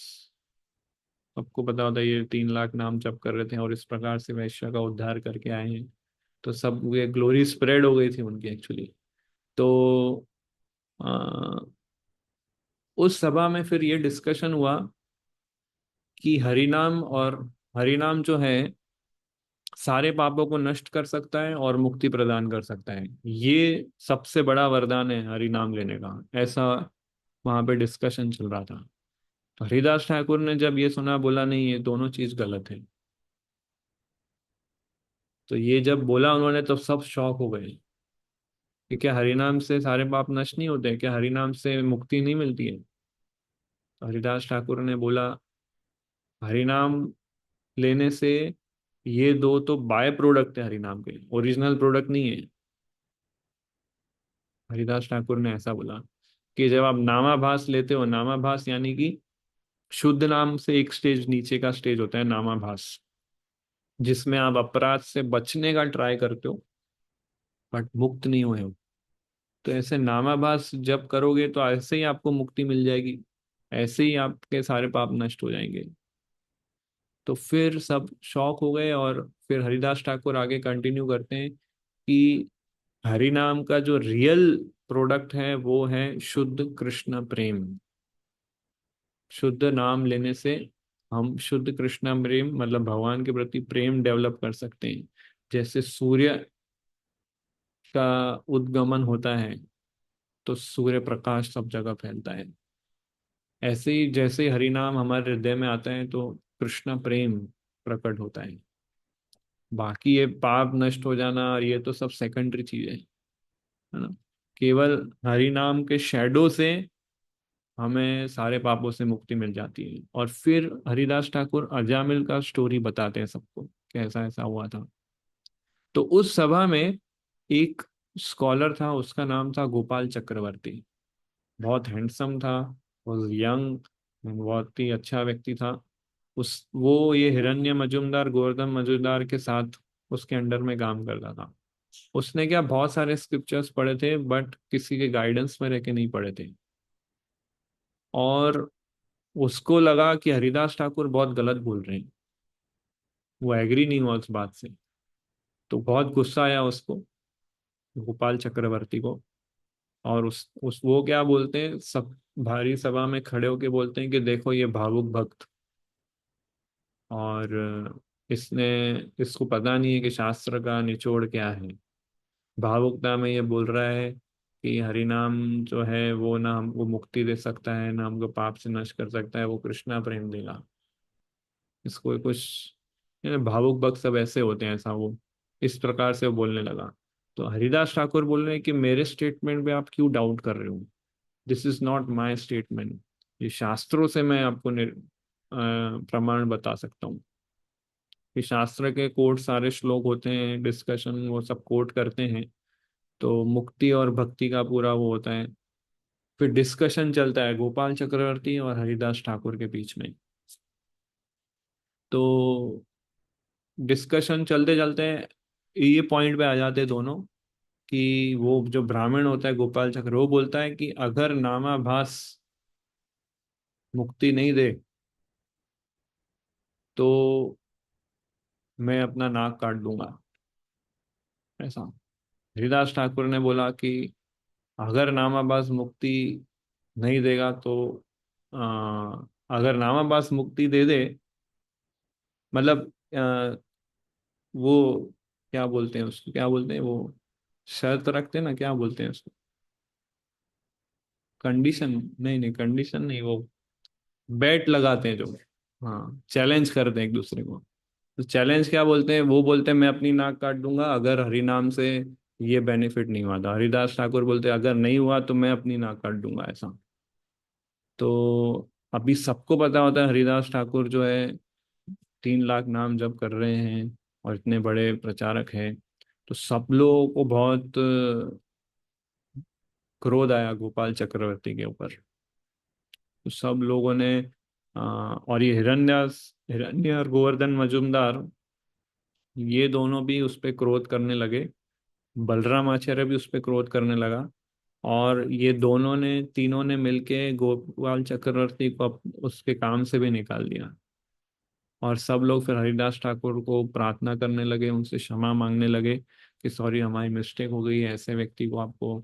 सबको पता होता है ये 3 लाख नाम जप कर रहे थे और इस प्रकार से वैश्य का उद्धार करके आए हैं। तो सब ये ग्लोरी स्प्रेड हो गई थी उनकी एक्चुअली। तो आ, उस सभा में फिर ये डिस्कशन हुआ कि हरिनाम, और हरिनाम जो है सारे पापों को नष्ट कर सकता है और मुक्ति प्रदान कर सकता है। ये सबसे बड़ा वरदान है हरिनाम लेने का, ऐसा वहां पे डिस्कशन चल रहा था। तो हरिदास ठाकुर ने जब ये सुना, बोला नहीं, ये दोनों चीज गलत है। तो ये जब बोला उन्होंने, तो सब शॉक हो गए कि क्या हरिनाम से सारे पाप नष्ट नहीं होते? क्या हरिनाम से मुक्ति नहीं मिलती है? तो हरिदास ठाकुर ने बोला, हरिनाम लेने से, ये दो तो बाय प्रोडक्ट है हरिनाम के, ओरिजिनल प्रोडक्ट नहीं है। हरिदास ठाकुर ने ऐसा बोला कि जब आप नामाभास लेते हो, नामाभास यानी कि शुद्ध नाम से एक स्टेज नीचे का स्टेज होता है नामाभास, जिसमें आप अपराध से बचने का ट्राई करते हो बट मुक्त नहीं हुए हो। तो ऐसे नामाभास जब करोगे तो ऐसे ही आपको मुक्ति मिल जाएगी, ऐसे ही आपके सारे पाप नष्ट हो जाएंगे। तो फिर सब शॉक हो गए। और फिर हरिदास ठाकुर आगे कंटिन्यू करते हैं कि हरि नाम का जो रियल प्रोडक्ट है वो है शुद्ध कृष्ण प्रेम। शुद्ध नाम लेने से हम शुद्ध कृष्ण प्रेम, मतलब भगवान के प्रति प्रेम डेवलप कर सकते हैं। जैसे सूर्य का उद्गमन होता है तो सूर्य प्रकाश सब जगह फैलता है, ऐसे ही जैसे हरि नाम हमारे हृदय में आता है तो कृष्ण प्रेम प्रकट होता है। बाकी ये पाप नष्ट हो जाना और ये तो सब सेकेंडरी चीज है ना। केवल हरि नाम के शैडो से हमें सारे पापों से मुक्ति मिल जाती है। और फिर हरिदास ठाकुर अजामिल का स्टोरी बताते हैं सबको, कैसा ऐसा हुआ था। तो उस सभा में एक स्कॉलर था, उसका नाम था गोपाल चक्रवर्ती। बहुत हैंडसम था, वॉज यंग, बहुत ही अच्छा व्यक्ति था। उस वो ये हिरण्य मजूमदार, गोवर्धन मजूमदार के साथ उसके अंडर में काम करता था। उसने क्या, बहुत सारे स्क्रिप्चर्स पढ़े थे बट किसी के गाइडेंस में रह के नहीं पढ़े थे। और उसको लगा कि हरिदास ठाकुर बहुत गलत बोल रहे हैं, वो एग्री नहीं हुआ उस बात से। तो बहुत गुस्सा आया उसको, गोपाल चक्रवर्ती को। और उस वो क्या बोलते हैं, सब भारी सभा में खड़े होके बोलते हैं कि देखो ये भावुक भक्त, और इसने, इसको पता नहीं है कि शास्त्र का निचोड़ क्या है। भावुकता में ये बोल रहा है कि हरिनाम जो है वो ना हमको मुक्ति दे सकता है, ना हमको पाप से नष्ट कर सकता है, वो कृष्णा प्रेम देगा। इसको कुछ, भावुक भक्त सब ऐसे होते हैं, ऐसा वो इस प्रकार से वो बोलने लगा। तो हरिदास ठाकुर बोल रहे हैं कि मेरे स्टेटमेंट पे आप क्यों डाउट कर रहे हो? This is not my statement. ये शास्त्रों से मैं आपको प्रमाण बता सकता हूँ कि शास्त्र के कोट सारे श्लोक होते हैं, डिस्कशन वो सब कोट करते हैं। तो मुक्ति और भक्ति का पूरा वो होता है, फिर डिस्कशन चलता है गोपाल चक्रवर्ती और हरिदास ठाकुर के बीच में। तो डिस्कशन चलते चलते ये पॉइंट पे आ जाते हैं दोनों कि वो जो ब्राह्मण होता है गोपाल चक्र, वो बोलता है कि अगर नामाभास मुक्ति नहीं दे तो मैं अपना नाक काट दूंगा, ऐसा। हरिदास ठाकुर ने बोला कि अगर नामाभास मुक्ति नहीं देगा तो अगर नामाभास मुक्ति दे दे, मतलब वो क्या बोलते हैं उसको, क्या बोलते हैं वो, शर्त रखते हैं ना, क्या बोलते हैं उसको, कंडीशन, नहीं नहीं कंडीशन नहीं, वो बेट लगाते हैं जो, हाँ चैलेंज करते हैं एक दूसरे को। तो चैलेंज क्या बोलते हैं, वो बोलते हैं मैं अपनी नाक काट दूंगा अगर हरिनाम से ये बेनिफिट नहीं हुआ था। हरिदास ठाकुर बोलते हैं अगर नहीं हुआ तो मैं अपनी नाक काट दूंगा, ऐसा। तो अभी सबको पता होता है हरिदास ठाकुर जो है 3 लाख नाम जप कर रहे हैं और इतने बड़े प्रचारक हैं। तो सब लोगों को बहुत क्रोध आया गोपाल चक्रवर्ती के ऊपर। तो सब लोगों ने और ये हिरण्य और गोवर्धन मजूमदार, ये दोनों भी उस पर क्रोध करने लगे। बलराम आचार्य भी उस पर क्रोध करने लगा। और ये दोनों ने, तीनों ने मिलके गोपाल चक्रवर्ती को उसके काम से भी निकाल दिया। और सब लोग फिर हरिदास ठाकुर को प्रार्थना करने लगे, उनसे क्षमा मांगने लगे कि सॉरी हमारी मिस्टेक हो गई, ऐसे व्यक्ति को आपको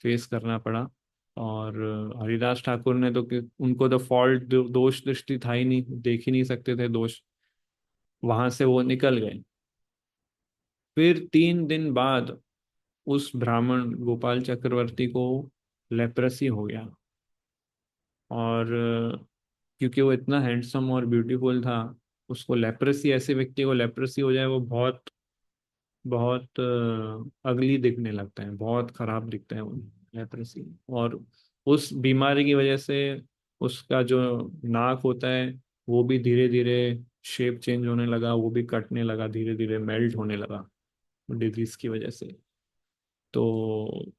फेस करना पड़ा। और हरिदास ठाकुर ने तो उनको तो फॉल्ट, दोष दृष्टि था ही नहीं, देख ही नहीं सकते थे दोष, वहां से वो निकल गए। फिर 3 दिन बाद उस ब्राह्मण गोपाल चक्रवर्ती को लेप्रेसी हो गया। और क्योंकि वो इतना हैंडसम और ब्यूटीफुल था, उसको लेप्रेसी, ऐसे व्यक्ति को लेप्रेसी हो जाए वो बहुत बहुत अगली दिखने लगता है, बहुत खराब दिखता है वो, लेप्रेसी। और उस बीमारी की वजह से उसका जो नाक होता है वो भी धीरे धीरे शेप चेंज होने लगा, वो भी कटने लगा, धीरे धीरे मेल्ट होने लगा डिजीज की वजह से। तो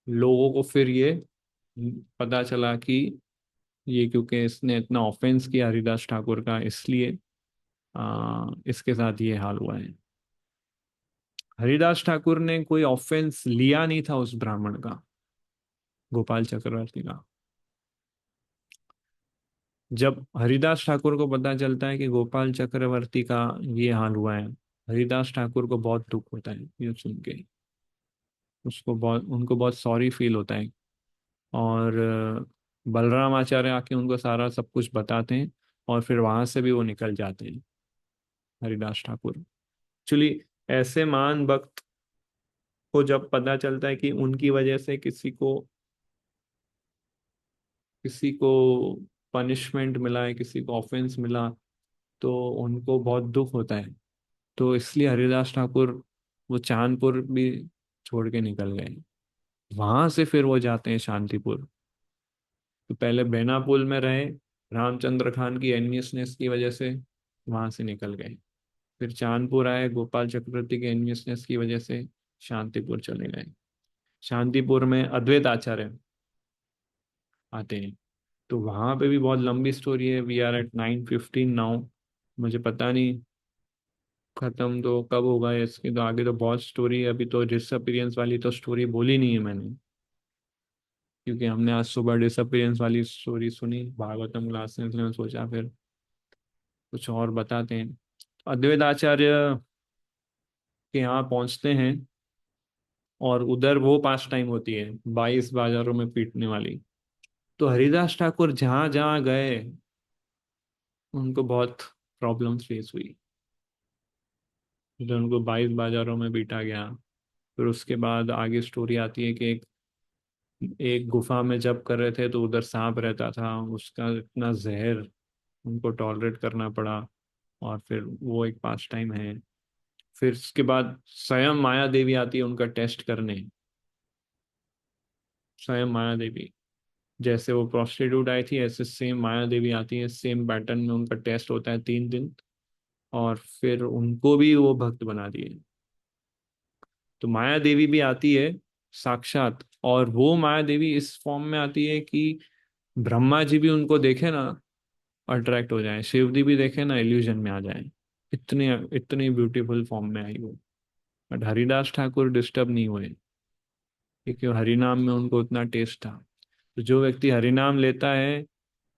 लोगों को फिर ये पता चला कि ये क्योंकि इसने इतना ऑफेंस किया हरिदास ठाकुर का, इसलिए इसके साथ ये हाल हुआ है। हरिदास ठाकुर ने कोई ऑफेंस लिया नहीं था उस ब्राह्मण का, गोपाल चक्रवर्ती का। जब हरिदास ठाकुर को पता चलता है कि गोपाल चक्रवर्ती का ये हाल हुआ है, हरिदास ठाकुर को बहुत दुख होता है ये सुन के। उसको बहुत, उनको बहुत सॉरी फील होता है। और बलराम आचार्य आके उनको सारा सब कुछ बताते हैं। और फिर वहां से भी वो निकल जाते हैं हरिदास ठाकुर। एक्चुअली ऐसे महान भक्त को जब पता चलता है कि उनकी वजह से किसी को पनिशमेंट मिला है, किसी को ऑफेंस मिला, तो उनको बहुत दुख होता है। तो इसलिए हरिदास ठाकुर वो चांदपुर भी छोड़ के निकल गए। वहां से फिर वो जाते हैं शांतिपुर। तो पहले बेनापुल में रहे, रामचंद्र खान की एनियसनेस की वजह से वहां से निकल गए। फिर चांदपुर आए, गोपाल चक्रवर्ती के एनियसनेस की वजह से शांतिपुर चले गए। शांतिपुर में अद्वैत आचार्य आते हैं। तो वहां पे भी बहुत लंबी स्टोरी है, वी आर एट 9:15 नाउ। मुझे पता नहीं खत्म तो कब होगा इसके, तो आगे तो बहुत स्टोरी है। अभी तो डिसअपीयरेंस वाली तो स्टोरी बोली नहीं है मैंने, क्योंकि हमने आज सुबह डिसअपीयरेंस वाली स्टोरी सुनी भागवतम क्लास में, इसलिए मैंने सोचा फिर कुछ और बताते हैं। अद्वैत आचार्य के यहाँ पहुंचते हैं और उधर वो पास टाइम होती है 22 बाजारों में पीटने वाली। तो हरिदास ठाकुर जहाँ जहाँ गए उनको बहुत प्रॉब्लम फेस हुई। फिर उनको 22 बाजारों में पीटा गया। फिर उसके बाद आगे स्टोरी आती है कि एक एक गुफा में जब कर रहे थे तो उधर सांप रहता था, उसका इतना जहर उनको टॉलरेट करना पड़ा। और फिर वो एक पास टाइम है। फिर उसके बाद स्वयं माया देवी आती है उनका टेस्ट करने। स्वयं माया देवी, जैसे वो प्रोस्टिट्यूट आई थी ऐसे सेम माया देवी आती है, सेम पैटर्न में उनका टेस्ट होता है 3 दिन। और फिर उनको भी वो भक्त बना दिए। तो माया देवी भी आती है साक्षात और वो माया देवी इस फॉर्म में आती है कि ब्रह्मा जी भी उनको देखे ना, अट्रैक्ट हो जाए, शिव जी भी देखे ना, इल्यूजन में आ जाए। इतनी इतनी ब्यूटीफुल फॉर्म में आई वो। बट हरिदास ठाकुर डिस्टर्ब नहीं हुए, क्योंकि हरिनाम में उनको उतना टेस्ट था। तो जो व्यक्ति हरिनाम लेता है,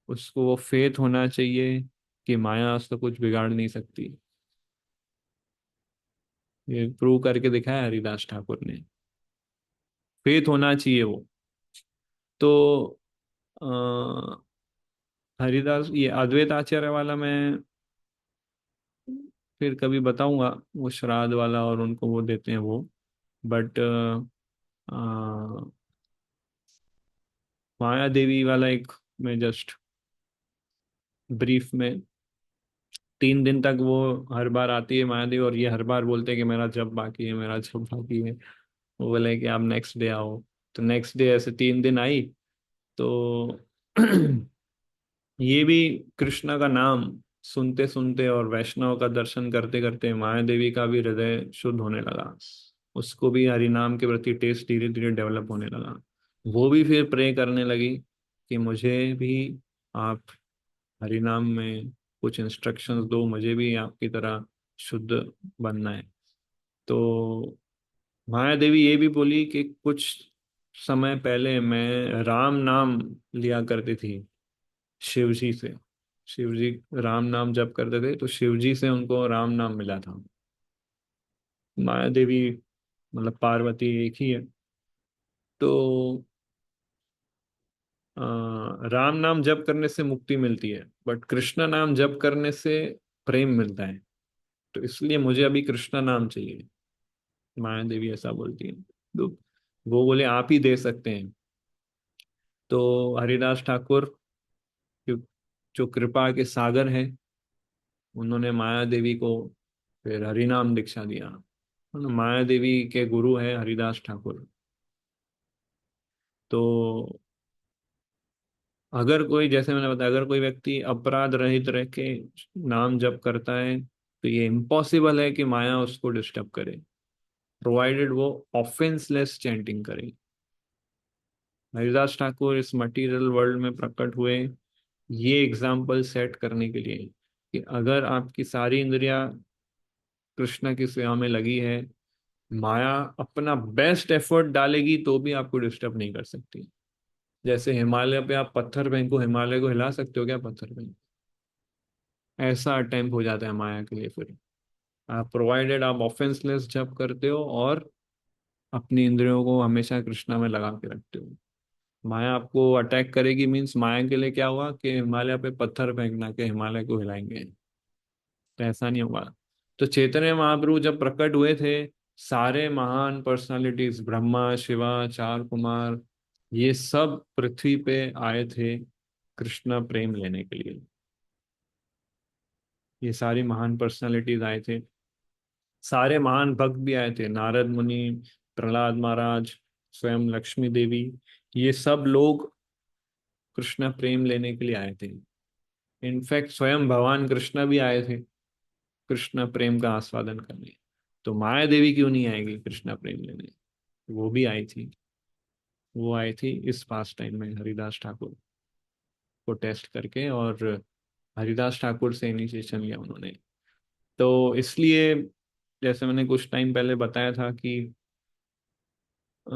उसको वो फेथ होना चाहिए कि माया उसको कुछ बिगाड़ नहीं सकती। ये प्रूव करके दिखाया हरिदास ठाकुर ने। फेथ होना चाहिए वो। तो अ, हरिदास, ये अद्वैत आचार्य वाला मैं फिर कभी बताऊंगा, वो श्राद्ध वाला और उनको वो देते हैं वो। बट माया देवी वाला एक, मैं जस्ट ब्रीफ में, 3 दिन तक वो हर बार आती है माया देवी, और ये हर बार बोलते हैं कि मेरा जब बाकी है, मेरा जब बाकी है। वो बोले कि आप नेक्स्ट डे आओ। तो नेक्स्ट डे ऐसे 3 दिन आई। तो ये भी कृष्ण का नाम सुनते सुनते और वैष्णव का दर्शन करते करते माया देवी का भी हृदय शुद्ध होने लगा। उसको भी हरि नाम के प्रति टेस्ट धीरे धीरे डेवलप होने लगा। वो भी फिर प्रे करने लगी कि मुझे भी आप हरि नाम में कुछ इंस्ट्रक्शंस दो, मुझे भी आपकी तरह शुद्ध बनना है। तो माया देवी ये भी बोली कि कुछ समय पहले मैं राम नाम लिया करती थी शिव जी से। शिव जी राम नाम जप करते थे, तो शिव जी से उनको राम नाम मिला था। माया देवी मतलब पार्वती एक ही है। तो अ, राम नाम जप करने से मुक्ति मिलती है, बट कृष्ण नाम जप करने से प्रेम मिलता है। तो इसलिए मुझे अभी कृष्ण नाम चाहिए, माया देवी ऐसा बोलती है। तो वो बोले आप ही दे सकते हैं। तो हरिदास ठाकुर, जो जो कृपा के सागर है, उन्होंने माया देवी को फिर हरिनाम दीक्षा दिया। माया देवी के गुरु है हरिदास ठाकुर। तो अगर कोई, जैसे मैंने बताया, अगर कोई व्यक्ति अपराध रहित रह के नाम जप करता है, तो ये इम्पॉसिबल है कि माया उसको डिस्टर्ब करे, प्रोवाइडेड वो ऑफेंसलेस चैंटिंग करे। हरिदास ठाकुर इस मटेरियल वर्ल्ड में प्रकट हुए ये एग्जाम्पल सेट करने के लिए कि अगर आपकी सारी इंद्रियां कृष्ण की सेवा में लगी है, माया अपना बेस्ट एफर्ट डालेगी तो भी आपको डिस्टर्ब नहीं कर सकती। जैसे हिमालय पे आप पत्थर फेंको, हिमालय को हिला सकते हो क्या पत्थर फेंक? ऐसा अटेम्प्ट हो जाता है माया के लिए फिर। आप प्रोवाइडेड आप ऑफेंसलेस जब करते हो और अपनी इंद्रियों को हमेशा कृष्णा में लगा के रखते हो। माया आपको अटैक करेगी मीन्स माया के लिए क्या हुआ कि हिमालय पे पत्थर फेंकना के हिमालय को हिलाएंगे। तो ऐसा नहीं होगा। तो चैतन्य महाप्रभु जब प्रकट हुए थे, सारे महान पर्सनालिटीज, ब्रह्मा शिवा चार कुमार, ये सब पृथ्वी पे आए थे कृष्ण प्रेम लेने के लिए। ये सारी महान पर्सनालिटीज आए थे। सारे महान भक्त भी आए थे, नारद मुनि, प्रहलाद महाराज, स्वयं लक्ष्मी देवी, ये सब लोग कृष्ण प्रेम लेने के लिए आए थे। इनफैक्ट स्वयं भगवान कृष्ण भी आए थे कृष्ण प्रेम का आस्वादन करने। तो माया देवी क्यों नहीं आएगी कृष्ण प्रेम लेने? वो भी आई थी। वो आई थी इस पास टाइम में हरिदास ठाकुर को टेस्ट करके, और हरिदास ठाकुर से इनिशिएशन लिया उन्होंने। तो इसलिए जैसे मैंने कुछ टाइम पहले बताया था कि अ,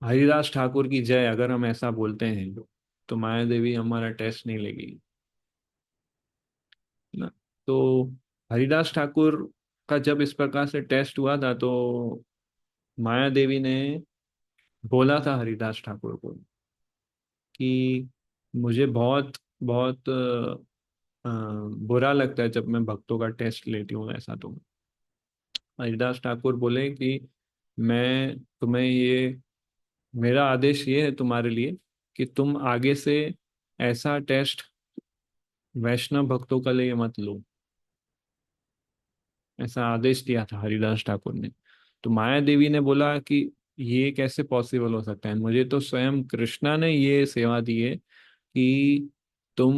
हरिदास ठाकुर की जय अगर हम ऐसा बोलते हैं तो माया देवी हमारा टेस्ट नहीं लेगी ना। तो हरिदास ठाकुर का जब इस प्रकार से टेस्ट हुआ था, तो माया देवी ने बोला था हरिदास ठाकुर को कि मुझे बहुत बहुत बुरा लगता है जब मैं भक्तों का टेस्ट लेती हूँ ऐसा। तो हरिदास ठाकुर बोले कि मैं तुम्हें ये, मेरा आदेश ये है तुम्हारे लिए कि तुम आगे से ऐसा टेस्ट वैष्णव भक्तों का लिए मत लो। ऐसा आदेश दिया था हरिदास ठाकुर ने। तो माया देवी ने बोला कि ये कैसे पॉसिबल हो सकता है, मुझे तो स्वयं कृष्णा ने ये सेवा दी है कि तुम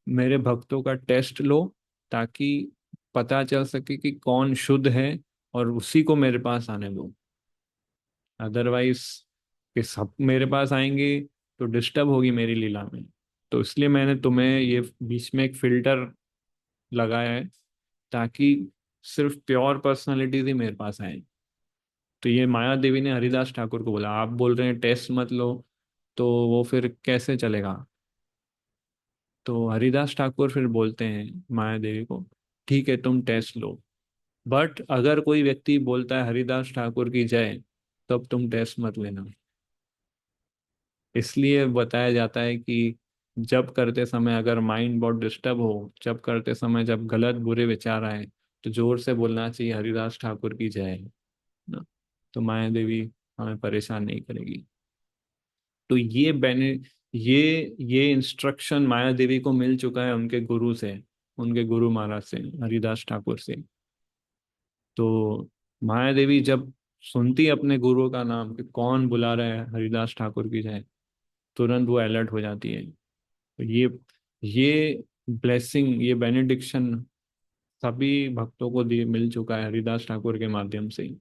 मेरे भक्तों का टेस्ट लो, ताकि पता चल सके कि कौन शुद्ध है, और उसी को मेरे पास आने दो। अदरवाइज कि सब मेरे पास आएंगे तो डिस्टर्ब होगी मेरी लीला में। तो इसलिए मैंने तुम्हें ये बीच में एक फिल्टर लगाया है, ताकि सिर्फ प्योर पर्सनालिटीज ही मेरे पास आए। तो ये माया देवी ने हरिदास ठाकुर को बोला, आप बोल रहे हैं टेस्ट मत लो, तो वो फिर कैसे चलेगा। तो हरिदास ठाकुर फिर बोलते हैं माया देवी को, ठीक है तुम टेस्ट लो, बट अगर कोई व्यक्ति बोलता है हरिदास ठाकुर की जय, तब तुम टेस्ट मत लेना। इसलिए बताया जाता है कि जब करते समय अगर माइंड बहुत डिस्टर्ब हो, जब करते समय जब गलत बुरे विचार आए, तो जोर से बोलना चाहिए हरिदास ठाकुर की जय ना। तो माया देवी हमें परेशान नहीं करेगी। तो ये ये इंस्ट्रक्शन माया देवी को मिल चुका है उनके गुरु से, उनके गुरु महाराज से, हरिदास ठाकुर से। तो माया देवी जब सुनती है अपने गुरु का नाम कि कौन बुला रहा है हरिदास ठाकुर की जय, तुरंत वो अलर्ट हो जाती है। तो ये ब्लेसिंग, ये बेनेडिक्शन सभी भक्तों को दिए मिल चुका है हरिदास ठाकुर के माध्यम से ही।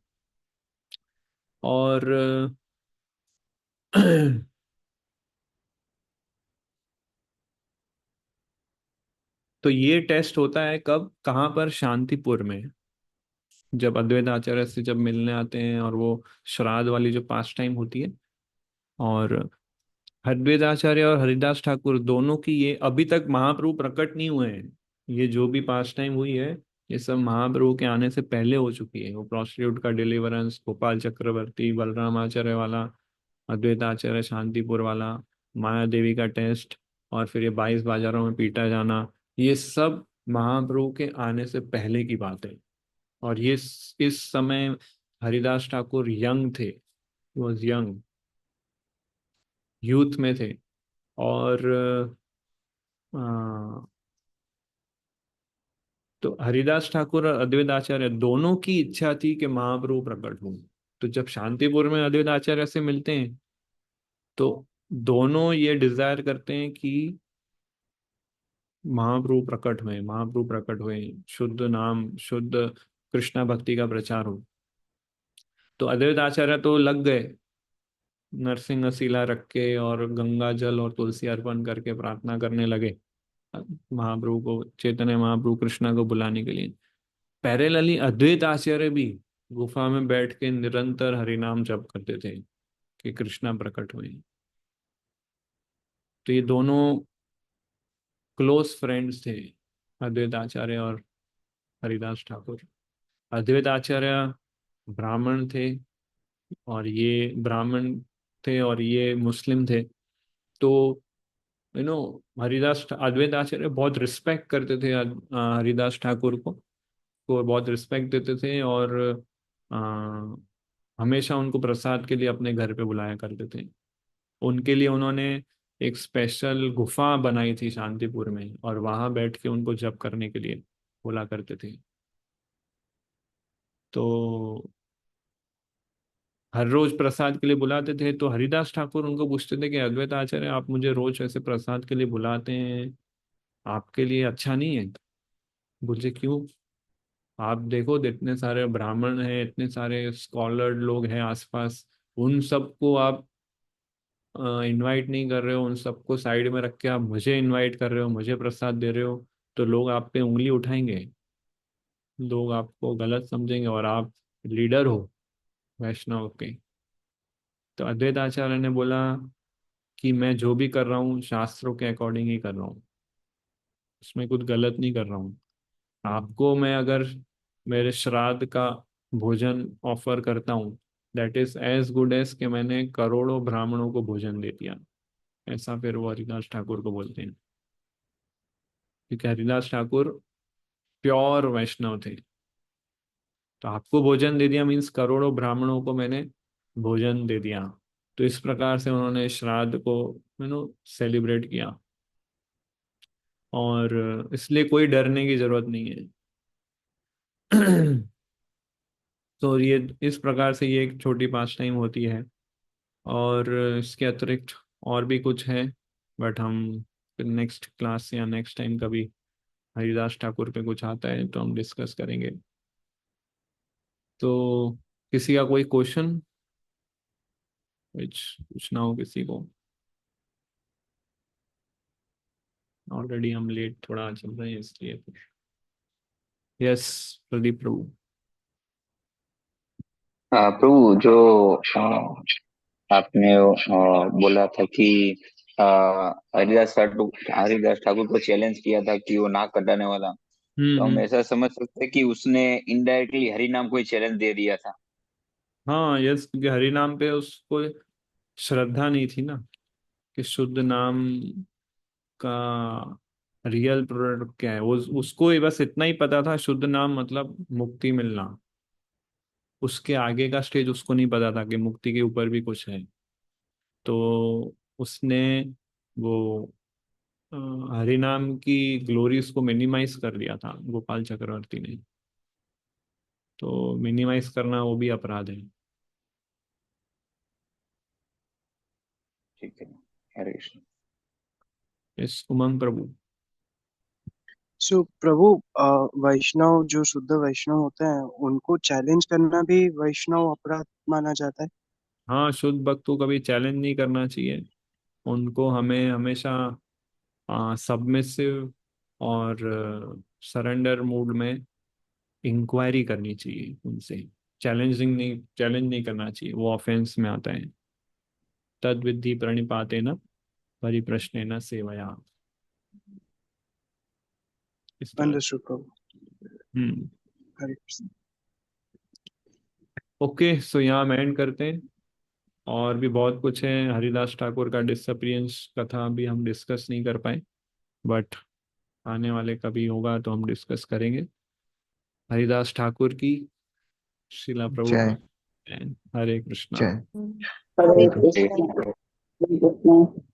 और तो ये टेस्ट होता है कब, कहाँ पर, शांतिपुर में। जब अद्वैत आचार्य से जब मिलने आते हैं, और वो श्राद्ध वाली जो पास टाइम होती है, और अद्वैत आचार्य और हरिदास ठाकुर दोनों की, ये अभी तक महाप्रभु प्रकट नहीं हुए हैं। ये जो भी पास टाइम हुई है, ये सब महाप्रभु के आने से पहले हो चुकी है। वो प्रोस्टिट्यूट का डिलीवरेंस, गोपाल चक्रवर्ती, बलराम आचार्य वाला, अद्वैत आचार्य शांतिपुर वाला, माया देवी का टेस्ट, और फिर ये 22 बाजारों में पीटा जाना, ये सब महाप्रभु के आने से पहले की बात है। और ये इस समय हरिदास ठाकुर यंग थे, वॉज यंग, यूथ में थे। और अ, तो हरिदास ठाकुर और अद्वैत आचार्य दोनों की इच्छा थी कि महाप्रभु प्रकट हों। तो जब शांतिपुर में अद्वैत आचार्य से मिलते हैं, तो दोनों ये डिजायर करते हैं कि महाप्रभु प्रकट हुए, महाप्रभु प्रकट हुए, शुद्ध नाम, शुद्ध कृष्णा भक्ति का प्रचार हो। तो अद्वैत आचार्य तो लग गए, नरसिंह शिला रख के और गंगा जल और तुलसी अर्पण करके प्रार्थना करने लगे महाप्रभु को, चैतन्य महाप्रभु कृष्णा को बुलाने के लिए। पैरेलली अद्वैत आचार्य भी गुफा में बैठ के निरंतर हरिनाम जप करते थे कि कृष्णा प्रकट हुए। तो ये दोनों क्लोज फ्रेंड्स थे, अद्वैत आचार्य और हरिदास ठाकुर। अद्वैत आचार्य ब्राह्मण थे, और ये ब्राह्मण थे और ये मुस्लिम थे। तो यू नो हरिदास अद्वैत आचार्य बहुत रिस्पेक्ट करते थे हरिदास ठाकुर को बहुत रिस्पेक्ट देते थे, और अ, हमेशा उनको प्रसाद के लिए अपने घर पे बुलाया करते थे। उनके लिए उन्होंने एक स्पेशल गुफा बनाई थी शांतिपुर में, और वहां बैठ के उनको जप करने के लिए बोला करते थे। तो हर रोज प्रसाद के लिए बुलाते थे। तो हरिदास ठाकुर उनको पूछते थे कि अद्वैत आचार्य, आप मुझे रोज ऐसे प्रसाद के लिए बुलाते हैं, आपके लिए अच्छा नहीं है। बोले क्यों, आप देखो इतने सारे ब्राह्मण हैं, इतने सारे स्कॉलर लोग हैं आसपास, उन सबको आप इनवाइट नहीं कर रहे हो, उन सबको साइड में रख के आप मुझे इनवाइट कर रहे हो, मुझे प्रसाद दे रहे हो, तो लोग आप पे उंगली उठाएंगे, लोग आपको गलत समझेंगे, और आप लीडर हो वैष्णव के। तो अद्वैत आचार्य ने बोला कि मैं जो भी कर रहा हूँ शास्त्रों के अकॉर्डिंग ही कर रहा हूँ, उसमें कुछ गलत नहीं कर रहा हूँ। आपको मैं अगर मेरे श्राद्ध का भोजन ऑफर करता हूँ, that is as good as कि मैंने करोड़ों ब्राह्मणों को भोजन दे दिया। ऐसा फिर वो हरिदास ठाकुर को बोलते हैं, क्योंकि हरिदास ठाकुर प्योर वैष्णव थे। तो आपको भोजन दे दिया मीन्स करोड़ों ब्राह्मणों को मैंने भोजन दे दिया। तो इस प्रकार से उन्होंने श्राद्ध को सेलिब्रेट किया। और इसलिए कोई डरने की जरूरत नहीं है। तो ये इस प्रकार से ये एक छोटी पास टाइम होती है। और इसके अतिरिक्त और भी कुछ है, बट हम नेक्स्ट क्लास या नेक्स्ट टाइम कभी हरिदास ठाकुर पे कुछ आता है तो हम डिस्कस करेंगे। तो किसी का कोई क्वेश्चन। कुछ पूछना हो किसी को? ऑलरेडी हम लेट थोड़ा चल रहे हैं इसलिए। यस, प्रदीप प्रभु। प्रभु, जो आपने बोला था कि अ, हरिदास ठाकुर को चैलेंज किया था कि वो नाक कटाने वाला, तो हम हम्म। ऐसा समझ सकते हैं कि उसने इनडायरेक्टली हरि नाम को ही चैलेंज दे दिया था। हाँ यस, क्योंकि हरि नाम पे उसको श्रद्धा नहीं थी ना, कि शुद्ध नाम का रियल प्रोडक्ट क्या है। वो उसको ही बस इतना ही पता था, शुद्ध नाम मतलब मुक्ति मिलना। उसके आगे का स्टेज उसको नहीं पता था कि मुक्ति के ऊपर भी कुछ है। तो उसने वो अ, हरि नाम की ग्लोरीज को मिनिमाइज कर दिया था गोपाल चक्रवर्ती ने। तो मिनिमाइज करना वो भी अपराध है। ठीक है। हरे कृष्ण। इस उमंग प्रभु। सो प्रभु, वैष्णव जो शुद्ध वैष्णव होते हैं उनको चैलेंज करना भी वैष्णव अपराध माना जाता है? हाँ, शुद्ध भक्त को कभी चैलेंज नहीं करना चाहिए। उनको हमें हमेशा सबमिसिव और सरेंडर मूड में इंक्वायरी करनी चाहिए उनसे। चैलेंज नहीं करना चाहिए, वो ऑफेंस में आता है। तद विधि प्रणिपातेन परिप्रश्नेन सेवया। इस तरह। अंडरस्टूड प्रभु। हम्म। हरे कृष्ण। ओके, सो यहाँ हम एंड करते हैं। और भी बहुत कुछ है, हरिदास ठाकुर का डिसअपियरेंस कथा भी हम डिस्कस नहीं कर पाए, बट आने वाले कभी होगा तो हम डिस्कस करेंगे। हरिदास ठाकुर की, शिला जय प्रभुपाद। हरे कृष्णा। जय। Hare thank you. कृष्ण। हरे कृष्ण।